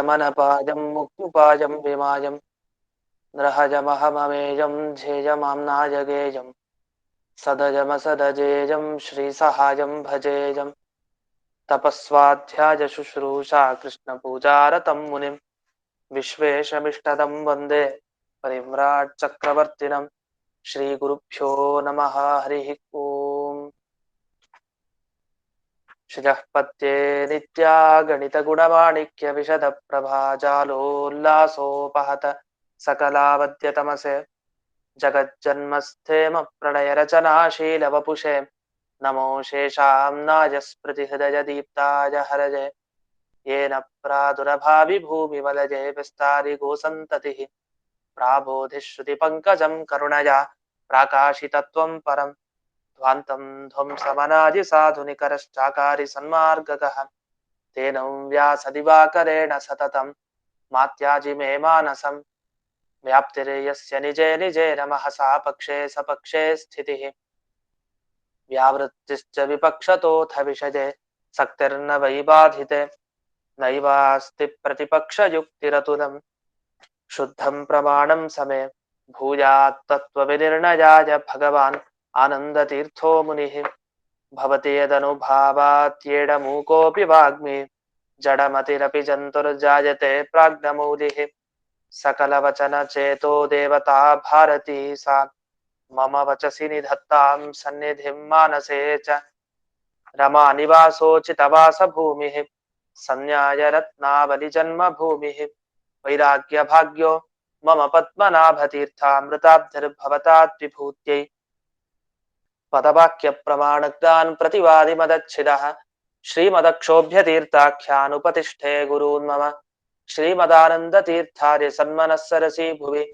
शमनपाजं मुक्तिपाजं विमाजं नृहजमहममेजं झेजमाम्नाजगेजं सदजमसदजेजं श्रीसहायं भजेजं तपस्वाध्याय शुश्रूषा कृष्णपूजारतं मुनिं विश्वेशमिष्टदं वन्दे परिम्राट् चक्रवर्तिनं श्रीगुरुभ्यो नमः हरिः ओम् श्रियः पत्ये नित्या गणितगुणमाणिक्य विशदप्रभाजालोल्लासोपहत सकलावद्यतमसे जगज्जन्मस्थेम प्रणयरचनाशीलवपुषे नमो शेषाम्नाय स्मृतिहृदयदीप्ताय हरजे येन प्रादुरभाविभूमिमलजे विस्तारि गोसन्ततिः प्राबोधिश्रुतिपङ्कजं करुणया प्राकाशितत्वं परम् ध्वान्तं ध्वंसमनादि साधुनिकरश्चाकारि सन्मार्गकः तेन व्यासदिवाकरेण सततं मात्याजि मे मानसं व्याप्तिर्यस्य निजे निजे नमहसा पक्षे सपक्षे स्थितिः व्यावृत्तिश्च विपक्षतोऽथ विषजे सक्तिर्न वै बाधिते नैवास्ति प्रतिपक्षयुक्तिरतुलं शुद्धं प्रमाणं समे भूयात् तत्त्वविनिर्णयाय भगवान् आनन्दतीर्थो मुनिः भवति यदनुभावात्येडमूकोऽपि वाग्मी जडमतिरपि जन्तुर्जायते प्राज्ञमौलिः सकलवचनचेतो देवता भारती सा मम वचसि निधत्तां सन्निधिं मानसे च रमानिवासोचितवासभूमिः संन्यायरत्नावलिजन्मभूमिः वैराग्यभाग्यो मम पद्मनाभतीर्थामृताब्धिर्भवताद्विभूत्यै पदवाक्यप्रमाणज्ञान् प्रतिवादिमदच्छिदः श्रीमदक्षोभ्यतीर्थाख्यानुपतिष्ठे गुरून् मम श्रीमदानन्दतीर्थार्य सन्मनः सरसि भुवि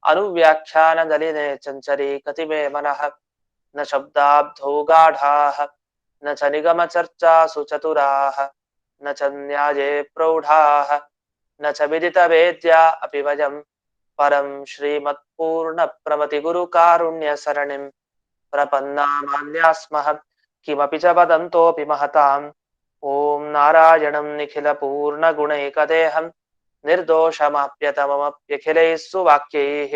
अनुव्याख्यानदलिने चञ्चरी कतिमे मनः न शब्दाब्धौ गाढाः न च निगमचर्चासु चतुराः न च न्याये प्रौढाः न च विदितवेद्या अपि वयं परं श्रीमत्पूर्णप्रमतिगुरुकारुण्यसरणिं प्रपन्नामान्यास्मः किमपि च वदन्तोऽपि महताम् ॐ नारायणं निखिलपूर्णगुणैकदेहं निर्दोषमाप्यतममप्यखिलैः सुवाक्यैः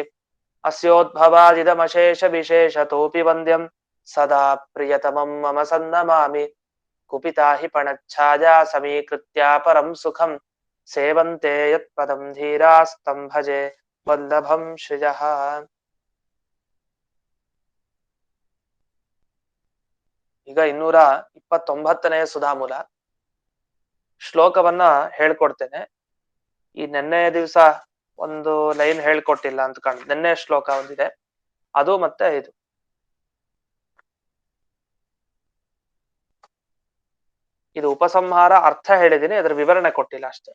अस्योद्भवादिदमशेषविशेषतोऽपि वन्द्यं सदा प्रियतमं मम सन्नमामि कुपिता हि पणच्छाया समीकृत्या परं सुखं सेवन्ते यत्पदं धीरास्तं भजे वल्लभं श्रियः ಈಗ 229ನೇ ಸುಧಾಮೂಲ ಶ್ಲೋಕವನ್ನ ಹೇಳ್ಕೊಡ್ತೇನೆ. ಈ ನೆನ್ನೆಯ ದಿವಸ ಒಂದು ಲೈನ್ ಹೇಳ್ಕೊಟ್ಟಿಲ್ಲ ಅಂತ ಕಾಣುತ್ತೆ. ನೆನ್ನೆ ಶ್ಲೋಕ ಒಂದಿದೆ, ಅದು ಮತ್ತೆ ಇದು ಉಪಸಂಹಾರ ಅರ್ಥ ಹೇಳಿದೀನಿ, ಅದರ ವಿವರಣೆ ಕೊಟ್ಟಿಲ್ಲ ಅಷ್ಟೇ.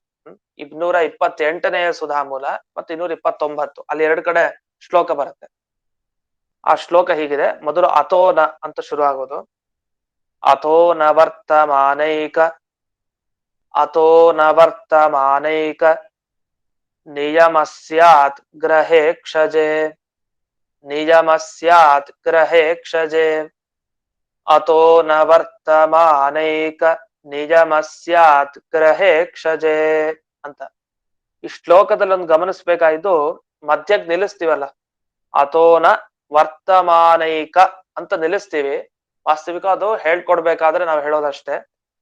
228ನೇ ಸುಧಾಮೂಲ ಮತ್ತು 229 ಅಲ್ಲಿ 2 ಕಡೆ ಶ್ಲೋಕ ಬರುತ್ತೆ. ಆ ಶ್ಲೋಕ ಹೀಗಿದೆ. ಮೊದಲು ಅಥೋನ ಅಂತ ಶುರು ಆಗೋದು. ಅಥೋ ನವರ್ತಮಾನೈಕ ನಿಯಮಸ್ಯಾತ್ ಗ್ರಹೇ ಕ್ಷಜೆ ಅಥೋ ನವರ್ತಮಾನೈಕ ನಿಯಮಸ್ಯಾತ್ ಗ್ರಹೇ ಕ್ಷಜೆ ಅಂತ. ಈ ಶ್ಲೋಕದಲ್ಲಿ ಒಂದು ಗಮನಿಸ್ಬೇಕಾಯ್ತು, ಮಧ್ಯಕ್ಕೆ ನಿಲ್ಲಿಸ್ತೀವಲ್ಲ, ಅಥೋನ ವರ್ತಮಾನೈಕ ಅಂತ ನಿಲ್ಲಿಸ್ತೀವಿ. ವಾಸ್ತವಿಕ ಅದು ಹೇಳ್ಕೊಡ್ಬೇಕಾದ್ರೆ ನಾವು ಹೇಳೋದಷ್ಟೇ.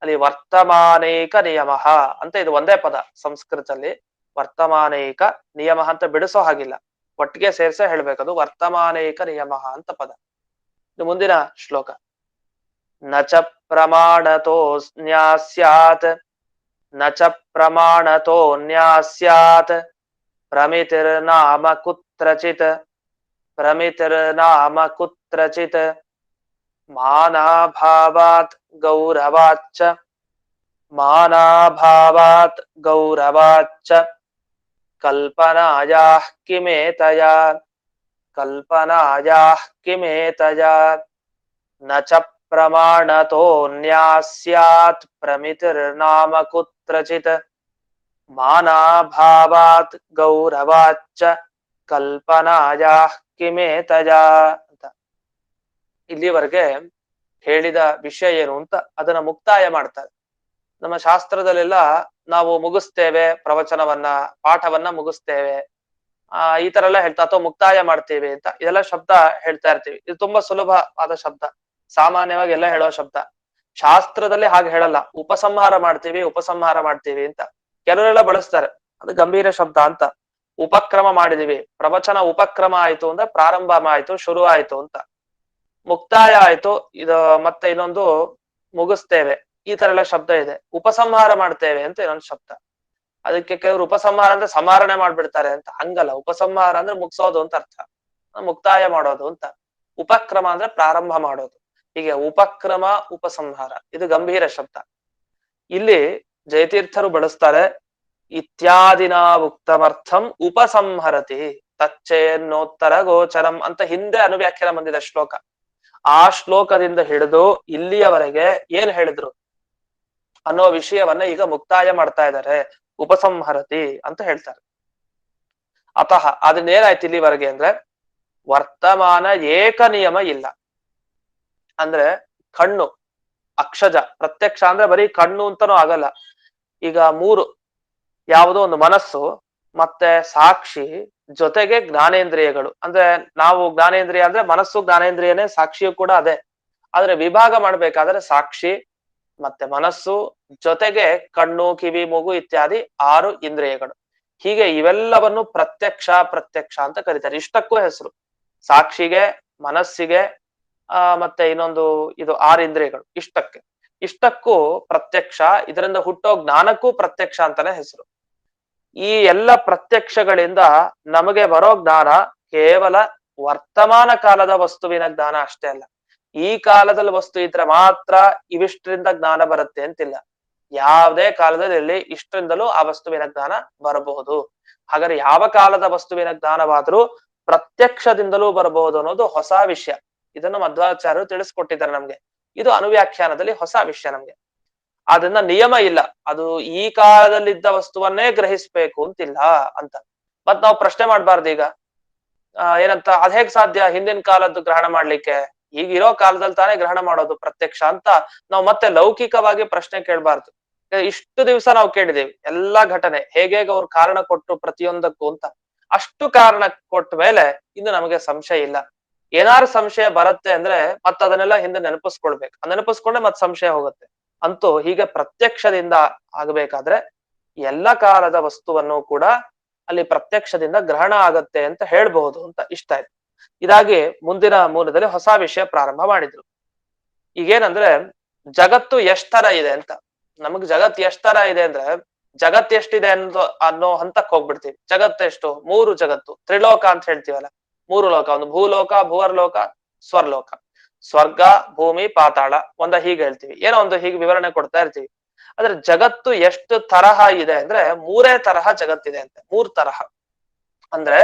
ಅಲ್ಲಿ ವರ್ತಮಾನೈಕ ನಿಯಮ ಅಂತ ಇದು ಒಂದೇ ಪದ ಸಂಸ್ಕೃತದಲ್ಲಿ. ವರ್ತಮಾನೈಕ ನಿಯಮ ಅಂತ ಬಿಡಿಸೋ ಹಾಗಿಲ್ಲ, ಒಟ್ಟಿಗೆ ಸೇರ್ಸೇ ಹೇಳ್ಬೇಕದು. ವರ್ತಮಾನೈಕ ನಿಯಮ ಅಂತ ಪದ. ಇದು ಮುಂದಿನ ಶ್ಲೋಕ. ನಚ ಪ್ರಮಾಣತೋ ನ್ಯಾಸ್ಯಾತ್ ಪ್ರಮಿತಿರ್ನಾಮ ಕುತ್ರಚಿತ್ ಮಾನಾಭಾವಾತ್ ಗೌರವಾಚ್ಚ ಕಲ್ಪನಾಯಾಃ ಕಿಮೇತಯಾ ನ ಚ ಪ್ರಮಾಣತೋ ನ್ಯಾಸ್ಯಾತ್ ಪ್ರಮಿತಿರ್ನಾಮ ಕುತ್ರಚಿತ್ ಮಾನಾಭಾವಾತ್ ಗೌರವಾಚ್ಚ ಕಲ್ಪನಾಯಾಃ ಕಿಮೇತಯಾ ಅಂತ. ಇಲ್ಲಿವರೆಗೆ ಹೇಳಿದ ವಿಷಯ ಏನು ಅಂತ ಅದನ್ನ ಮುಕ್ತಾಯ ಮಾಡ್ತಾರೆ. ನಮ್ಮ ಶಾಸ್ತ್ರದಲ್ಲೆಲ್ಲ ನಾವು ಮುಗಿಸ್ತೇವೆ, ಪ್ರವಚನವನ್ನ ಪಾಠವನ್ನ ಮುಗಿಸ್ತೇವೆ, ಈ ತರ ಎಲ್ಲ ಹೇಳ್ತಾ ಅಥವಾ ಮುಕ್ತಾಯ ಮಾಡ್ತೀವಿ ಅಂತ ಇದೆಲ್ಲ ಶಬ್ದ ಹೇಳ್ತಾ ಇರ್ತೀವಿ. ಇದು ತುಂಬಾ ಸುಲಭವಾದ ಶಬ್ದ, ಸಾಮಾನ್ಯವಾಗಿ ಎಲ್ಲ ಹೇಳೋ ಶಬ್ದ. ಶಾಸ್ತ್ರದಲ್ಲಿ ಹಾಗೆ ಹೇಳಲ್ಲ, ಉಪಸಂಹಾರ ಮಾಡ್ತೀವಿ ಅಂತ ಕೆಲವರೆಲ್ಲ ಬಳಸ್ತಾರೆ. ಅದು ಗಂಭೀರ ಶಬ್ದ ಅಂತ. ಉಪಕ್ರಮ ಮಾಡಿದೀವಿ, ಪ್ರವಚನ ಉಪಕ್ರಮ ಆಯ್ತು ಅಂದ್ರೆ ಪ್ರಾರಂಭ ಆಯ್ತು, ಶುರು ಆಯ್ತು ಅಂತ. ಮುಕ್ತಾಯ ಆಯ್ತು, ಇದು ಮತ್ತೆ ಇನ್ನೊಂದು ಮುಗಿಸ್ತೇವೆ, ಈ ತರ ಎಲ್ಲ ಶಬ್ದ ಇದೆ. ಉಪಸಂಹಾರ ಮಾಡ್ತೇವೆ ಅಂತ ಇನ್ನೊಂದು ಶಬ್ದ. ಅದಕ್ಕೆ ಕೆಲವರು ಉಪಸಂಹಾರ ಅಂದ್ರೆ ಸಂಹಾರಣೆ ಮಾಡ್ಬಿಡ್ತಾರೆ ಅಂತ. ಹಂಗಲ್ಲ, ಉಪಸಂಹಾರ ಅಂದ್ರೆ ಮುಗಿಸೋದು ಅಂತ ಅರ್ಥ, ಮುಕ್ತಾಯ ಮಾಡೋದು ಅಂತ. ಉಪಕ್ರಮ ಅಂದ್ರೆ ಪ್ರಾರಂಭ ಮಾಡೋದು. ಹೀಗೆ ಉಪಕ್ರಮ, ಉಪಸಂಹಾರ ಇದು ಗಂಭೀರ ಶಬ್ದ. ಇಲ್ಲಿ ಜಯತೀರ್ಥರು ಬಳಸ್ತಾರೆ, ಇತ್ಯಾದಿನ ಉಕ್ತಮರ್ಥಂ ಉಪಸಂಹರತಿ ತಚ್ಚೇನ್ನೋತ್ತರ ಗೋಚರಂ ಅಂತ ಹಿಂದೆ ಅನುವ್ಯಾಖ್ಯಾನ ಬಂದಿದೆ ಶ್ಲೋಕ. ಆ ಶ್ಲೋಕದಿಂದ ಹಿಡಿದು ಇಲ್ಲಿಯವರೆಗೆ ಏನ್ ಹೇಳಿದ್ರು ಅನ್ನೋ ವಿಷಯವನ್ನ ಈಗ ಮುಕ್ತಾಯ ಮಾಡ್ತಾ ಇದ್ದಾರೆ. ಉಪಸಂಹರತಿ ಅಂತ ಹೇಳ್ತಾರೆ. ಅತಃ ಅದನ್ನೇನಾಯ್ತು ಇಲ್ಲಿವರೆಗೆ ಅಂದ್ರೆ, ವರ್ತಮಾನ ಏಕ ನಿಯಮ ಇಲ್ಲ. ಅಂದ್ರೆ ಕಣ್ಣು ಅಕ್ಷಜ ಪ್ರತ್ಯಕ್ಷ ಅಂದ್ರೆ ಬರೀ ಕಣ್ಣು ಅಂತಾನೂ ಆಗಲ್ಲ. ಈಗ ಮೂರು, ಯಾವುದೋ ಒಂದು ಮನಸ್ಸು, ಮತ್ತೆ ಸಾಕ್ಷಿ, ಜೊತೆಗೆ ಜ್ಞಾನೇಂದ್ರಿಯಗಳು. ಅಂದ್ರೆ ನಾವು ಜ್ಞಾನೇಂದ್ರಿಯ ಅಂದ್ರೆ ಮನಸ್ಸು ಜ್ಞಾನೇಂದ್ರಿಯನೇ, ಸಾಕ್ಷಿಯು ಕೂಡ ಅದೇ. ಆದ್ರೆ ವಿಭಾಗ ಮಾಡ್ಬೇಕಾದ್ರೆ ಸಾಕ್ಷಿ ಮತ್ತೆ ಮನಸ್ಸು ಜೊತೆಗೆ ಕಣ್ಣು, ಕಿವಿ, ಮೂಗು ಇತ್ಯಾದಿ 6 ಇಂದ್ರಿಯಗಳು. ಹೀಗೆ ಇವೆಲ್ಲವನ್ನು ಪ್ರತ್ಯಕ್ಷ ಅಂತ ಕರೀತಾರೆ. ಇಷ್ಟಕ್ಕೂ ಹೆಸರು, ಸಾಕ್ಷಿಗೆ, ಮನಸ್ಸಿಗೆ, ಮತ್ತೆ ಇನ್ನೊಂದು ಇದು 6 ಇಂದ್ರಿಯಗಳು. ಇಷ್ಟಕ್ಕೂ ಪ್ರತ್ಯಕ್ಷ, ಇದರಿಂದ ಹುಟ್ಟೋ ಜ್ಞಾನಕ್ಕೂ ಪ್ರತ್ಯಕ್ಷ ಅಂತಾನೆ ಹೆಸರು. ಈ ಎಲ್ಲ ಪ್ರತ್ಯಕ್ಷಗಳಿಂದ ನಮಗೆ ಬರೋ ಜ್ಞಾನ ಕೇವಲ ವರ್ತಮಾನ ಕಾಲದ ವಸ್ತುವಿನ ಜ್ಞಾನ ಅಷ್ಟೇ ಅಲ್ಲ. ಈ ಕಾಲದಲ್ಲಿ ವಸ್ತು ಇದ್ರೆ ಮಾತ್ರ ಇವಿಷ್ಟರಿಂದ ಜ್ಞಾನ ಬರುತ್ತೆ ಅಂತಿಲ್ಲ. ಯಾವುದೇ ಕಾಲದಲ್ಲಿ ಇಷ್ಟರಿಂದಲೂ ಆ ವಸ್ತುವಿನ ಜ್ಞಾನ ಬರಬಹುದು. ಹಾಗಾದ್ರೆ ಯಾವ ಕಾಲದ ವಸ್ತುವಿನ ಜ್ಞಾನವಾದ್ರೂ ಪ್ರತ್ಯಕ್ಷದಿಂದಲೂ ಬರಬಹುದು ಅನ್ನೋದು ಹೊಸ ವಿಷಯ. ಇದನ್ನು ಮಧ್ವಾಚಾರ್ಯರು ತಿಳಿಸ್ಕೊಟ್ಟಿದ್ದಾರೆ ನಮ್ಗೆ. ಇದು ಅನುವ್ಯಾಖ್ಯಾನದಲ್ಲಿ ಹೊಸ ವಿಷಯ ನಮ್ಗೆ. ಅದನ್ನ ನಿಯಮ ಇಲ್ಲ, ಅದು ಈ ಕಾಲದಲ್ಲಿದ್ದ ವಸ್ತುವನ್ನೇ ಗ್ರಹಿಸ್ಬೇಕು ಅಂತಿಲ್ಲ ಅಂತ. ಮತ್ ನಾವು ಪ್ರಶ್ನೆ ಮಾಡ್ಬಾರ್ದು ಈಗ, ಏನಂತ, ಅದ್ ಹೇಗ್ ಸಾಧ್ಯ ಹಿಂದಿನ ಕಾಲದ್ದು ಗ್ರಹಣ ಮಾಡ್ಲಿಕ್ಕೆ, ಈಗಿರೋ ಕಾಲದಲ್ಲಿ ತಾನೇ ಗ್ರಹಣ ಮಾಡೋದು ಪ್ರತ್ಯಕ್ಷ ಅಂತ ನಾವು ಮತ್ತೆ ಲೌಕಿಕವಾಗಿ ಪ್ರಶ್ನೆ ಕೇಳ್ಬಾರ್ದು. ಇಷ್ಟು ದಿವಸ ನಾವು ಕೇಳಿದೇವಿ ಎಲ್ಲಾ ಘಟನೆ ಹೇಗೆ ಅವ್ರು ಕಾರಣ ಕೊಟ್ಟು ಪ್ರತಿಯೊಂದಕ್ಕೂ ಅಂತ. ಅಷ್ಟು ಕಾರಣ ಕೊಟ್ಟ ಮೇಲೆ ಇನ್ನು ನಮಗೆ ಸಂಶಯ ಇಲ್ಲ. ಏನಾರು ಸಂಶಯ ಬರುತ್ತೆ ಅಂದ್ರೆ ಮತ್ ಅದನ್ನೆಲ್ಲ ಹಿಂದೆ ನೆನಪಿಸ್ಕೊಳ್ಬೇಕು. ನೆನಪಿಸ್ಕೊಂಡ್ರೆ ಮತ್ ಸಂಶಯ ಹೋಗುತ್ತೆ. ಅಂತೂ ಹೀಗೆ ಪ್ರತ್ಯಕ್ಷದಿಂದ ಆಗಬೇಕಾದ್ರೆ ಎಲ್ಲ ಕಾಲದ ವಸ್ತುವನ್ನು ಕೂಡ ಅಲ್ಲಿ ಪ್ರತ್ಯಕ್ಷದಿಂದ ಗ್ರಹಣ ಆಗತ್ತೆ ಅಂತ ಹೇಳ್ಬಹುದು ಅಂತ ಇಷ್ಟ ಆಯ್ತು. ಇದಾಗಿ ಮುಂದಿನ ಮೂಲದಲ್ಲಿ ಹೊಸ ವಿಷಯ ಪ್ರಾರಂಭ ಮಾಡಿದ್ರು. ಈಗೇನಂದ್ರೆ ಜಗತ್ತು ಎಷ್ಟರ ಇದೆ ಅಂತ. ನಮಗ್ ಜಗತ್ ಎಷ್ಟರ ಇದೆ ಅಂದ್ರೆ, ಜಗತ್ ಎಷ್ಟಿದೆ ಅನ್ನೋ ಹಂತಕ್ ಹೋಗ್ಬಿಡ್ತೀವಿ. ಜಗತ್ತು ಎಷ್ಟು? 3 ಜಗತ್ತು, ತ್ರಿಲೋಕ ಅಂತ ಹೇಳ್ತೀವಲ್ಲ, 3 ಲೋಕ. ಒಂದು ಭೂಲೋಕ, ಭುವರ್ಲೋಕ, ಸ್ವರ್ಲೋಕ. ಸ್ವರ್ಗ, ಭೂಮಿ, ಪಾತಾಳ ಒಂದ ಹೀಗೆ ಹೇಳ್ತೀವಿ, ಏನೋ ಒಂದು ಹೀಗೆ ವಿವರಣೆ ಕೊಡ್ತಾ ಇರ್ತೀವಿ. ಆದ್ರೆ ಜಗತ್ತು ಎಷ್ಟು ತರಹ ಇದೆ ಅಂದ್ರೆ 3 ತರಹ ಜಗತ್ತಿದೆ ಅಂತೆ. 3 ತರಹ ಅಂದ್ರೆ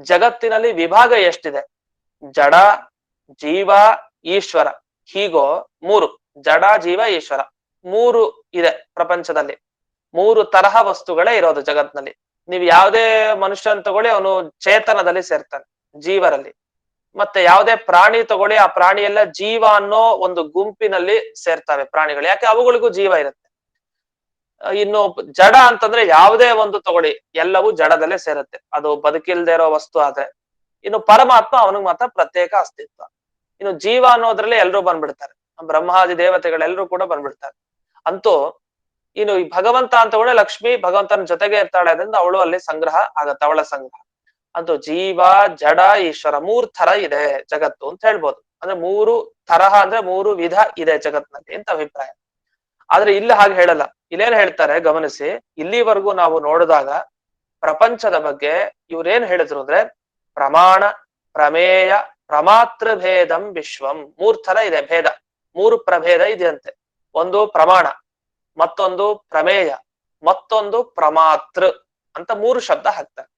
ಜಗತ್ತಿನಲ್ಲಿ ವಿಭಾಗ ಎಷ್ಟಿದೆ? ಜಡ, ಜೀವ, ಈಶ್ವರ. ಹೀಗೋ 3, ಜಡ, ಜೀವ, ಈಶ್ವರ 3 ಇದೆ ಪ್ರಪಂಚದಲ್ಲಿ. 3 ತರಹ ವಸ್ತುಗಳೇ ಇರೋದು ಜಗತ್ನಲ್ಲಿ. ನೀವು ಯಾವುದೇ ಮನುಷ್ಯನ್ ತಗೊಳ್ಳಿ, ಅವನು ಚೇತನದಲ್ಲಿ ಸೇರ್ತಾನೆ, ಜೀವರಲ್ಲಿ. ಮತ್ತೆ ಯಾವುದೇ ಪ್ರಾಣಿ ತಗೊಳ್ಳಿ, ಆ ಪ್ರಾಣಿ ಎಲ್ಲ ಜೀವ ಅನ್ನೋ ಒಂದು ಗುಂಪಿನಲ್ಲಿ ಸೇರ್ತವೆ ಪ್ರಾಣಿಗಳು. ಯಾಕೆ? ಅವುಗಳಿಗೂ ಜೀವ ಇರುತ್ತೆ. ಇನ್ನು ಜಡ ಅಂತಂದ್ರೆ ಯಾವುದೇ ಒಂದು ತಗೊಳ್ಳಿ, ಎಲ್ಲವೂ ಜಡದಲ್ಲೇ ಸೇರುತ್ತೆ, ಅದು ಬದುಕಿಲ್ದೇ ಇರೋ ವಸ್ತು ಆದ್ರೆ. ಇನ್ನು ಪರಮಾತ್ಮ, ಅವನಿಗೆ ಮಾತ್ರ ಪ್ರತ್ಯೇಕ ಅಸ್ತಿತ್ವ. ಇನ್ನು ಜೀವ ಅನ್ನೋದ್ರಲ್ಲಿ ಎಲ್ರೂ ಬಂದ್ಬಿಡ್ತಾರೆ, ಬ್ರಹ್ಮಾದಿ ದೇವತೆಗಳೆಲ್ಲರೂ ಕೂಡ ಬಂದ್ಬಿಡ್ತಾರೆ. ಅಂತೂ ಇನ್ನು ಈ ಭಗವಂತ ಅಂತ ಕೂಡ ಲಕ್ಷ್ಮಿ ಭಗವಂತನ ಜೊತೆಗೆ ಇರ್ತಾಳೆ, ಅದರಿಂದ ಅವಳು ಅಲ್ಲಿ ಸಂಗ್ರಹ ಆಗತ್ತೆ, ಅವಳ ಸಂಗ್ರಹ. ಅಂತೂ ಜೀವ, ಜಡ, ಈಶ್ವರ 3 ತರ ಇದೆ ಜಗತ್ತು ಅಂತ ಹೇಳ್ಬೋದು. ಅಂದ್ರೆ 3 ತರಹ ಅಂದ್ರೆ 3 ವಿಧ ಇದೆ ಜಗತ್ನಲ್ಲಿ ಅಂತ ಅಭಿಪ್ರಾಯ. ಆದ್ರೆ ಇಲ್ಲಿ ಹಾಗೆ ಹೇಳಲ್ಲ. ಇಲ್ಲೇನ್ ಹೇಳ್ತಾರೆ ಗಮನಿಸಿ. ಇಲ್ಲಿವರೆಗೂ ನಾವು ನೋಡಿದಾಗ ಪ್ರಪಂಚದ ಬಗ್ಗೆ ಇವ್ರೇನ್ ಹೇಳಿದ್ರು ಅಂದ್ರೆ, ಪ್ರಮಾಣ, ಪ್ರಮೇಯ, ಪ್ರಮಾತೃ ಭೇದಂ ವಿಶ್ವಂ. 3 ತರ ಇದೆ ಭೇದ, 3 ಪ್ರಭೇದ ಇದೆಯಂತೆ. ಒಂದು ಪ್ರಮಾಣ, ಮತ್ತೊಂದು ಪ್ರಮೇಯ, ಮತ್ತೊಂದು ಪ್ರಮಾತೃ ಅಂತ 3 ಶಬ್ದ ಹಾಕ್ತಾರೆ.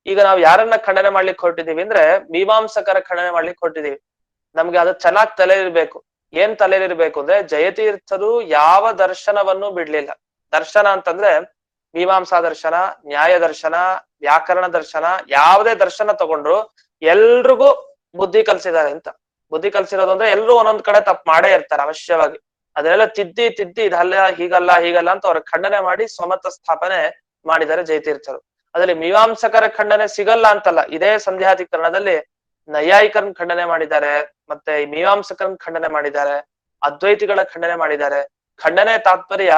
ಈಗ ನಾವು ಯಾರನ್ನ ಖಂಡನೆ ಮಾಡ್ಲಿಕ್ಕೆ ಹೊರಟಿದೀವಿ ಅಂದ್ರೆ, ಮೀಮಾಂಸಕರ ಖಂಡನೆ ಮಾಡ್ಲಿಕ್ಕೆ ಹೊರಟಿದೀವಿ. ನಮ್ಗೆ ಅದು ಚೆನ್ನಾಗಿ ತಲೆಲಿರ್ಬೇಕು. ಏನ್ ತಲೆಲಿರ್ಬೇಕು ಅಂದ್ರೆ, ಜಯತೀರ್ಥರು ಯಾವ ದರ್ಶನವನ್ನು ಬಿಡ್ಲಿಲ್ಲ. ದರ್ಶನ ಅಂತಂದ್ರೆ ಮೀಮಾಂಸಾ ದರ್ಶನ, ನ್ಯಾಯ ದರ್ಶನ, ವ್ಯಾಕರಣ ದರ್ಶನ, ಯಾವುದೇ ದರ್ಶನ ತಗೊಂಡ್ರು ಎಲ್ರಿಗೂ ಬುದ್ಧಿ ಕಲ್ಸಿದ್ದಾರೆ ಅಂತ. ಬುದ್ಧಿ ಕಲ್ಸಿರೋದು ಅಂದ್ರೆ ಎಲ್ರು ಒಂದೊಂದ್ ಕಡೆ ತಪ್ಪು ಮಾಡೇ ಇರ್ತಾರೆ ಅವಶ್ಯವಾಗಿ. ಅದನ್ನೆಲ್ಲ ತಿದ್ದಿ ತಿದ್ದಿ ಇದಲ್ಲ ಹೀಗಲ್ಲ ಹೀಗಲ್ಲ ಅಂತ ಅವ್ರ ಖಂಡನೆ ಮಾಡಿ ಸ್ವಮತ ಸ್ಥಾಪನೆ ಮಾಡಿದ್ದಾರೆ ಜಯತೀರ್ಥರು. ಅದರಲ್ಲಿ ಮೀಮಾಂಸಕರ ಖಂಡನೆ ಸಿಗಲ್ಲ ಅಂತಲ್ಲ, ಇದೇ ಸಂಧ್ಯಾಧಿಕರಣದಲ್ಲಿ ನೈಯಾಯಿಕರನ್ನ ಖಂಡನೆ ಮಾಡಿದ್ದಾರೆ, ಮತ್ತೆ ಈ ಮೀಮಾಂಸಕರನ್ನ ಖಂಡನೆ ಮಾಡಿದ್ದಾರೆ, ಅದ್ವೈತಿಗಳ ಖಂಡನೆ ಮಾಡಿದ್ದಾರೆ. ಖಂಡನೆ ತಾತ್ಪರ್ಯ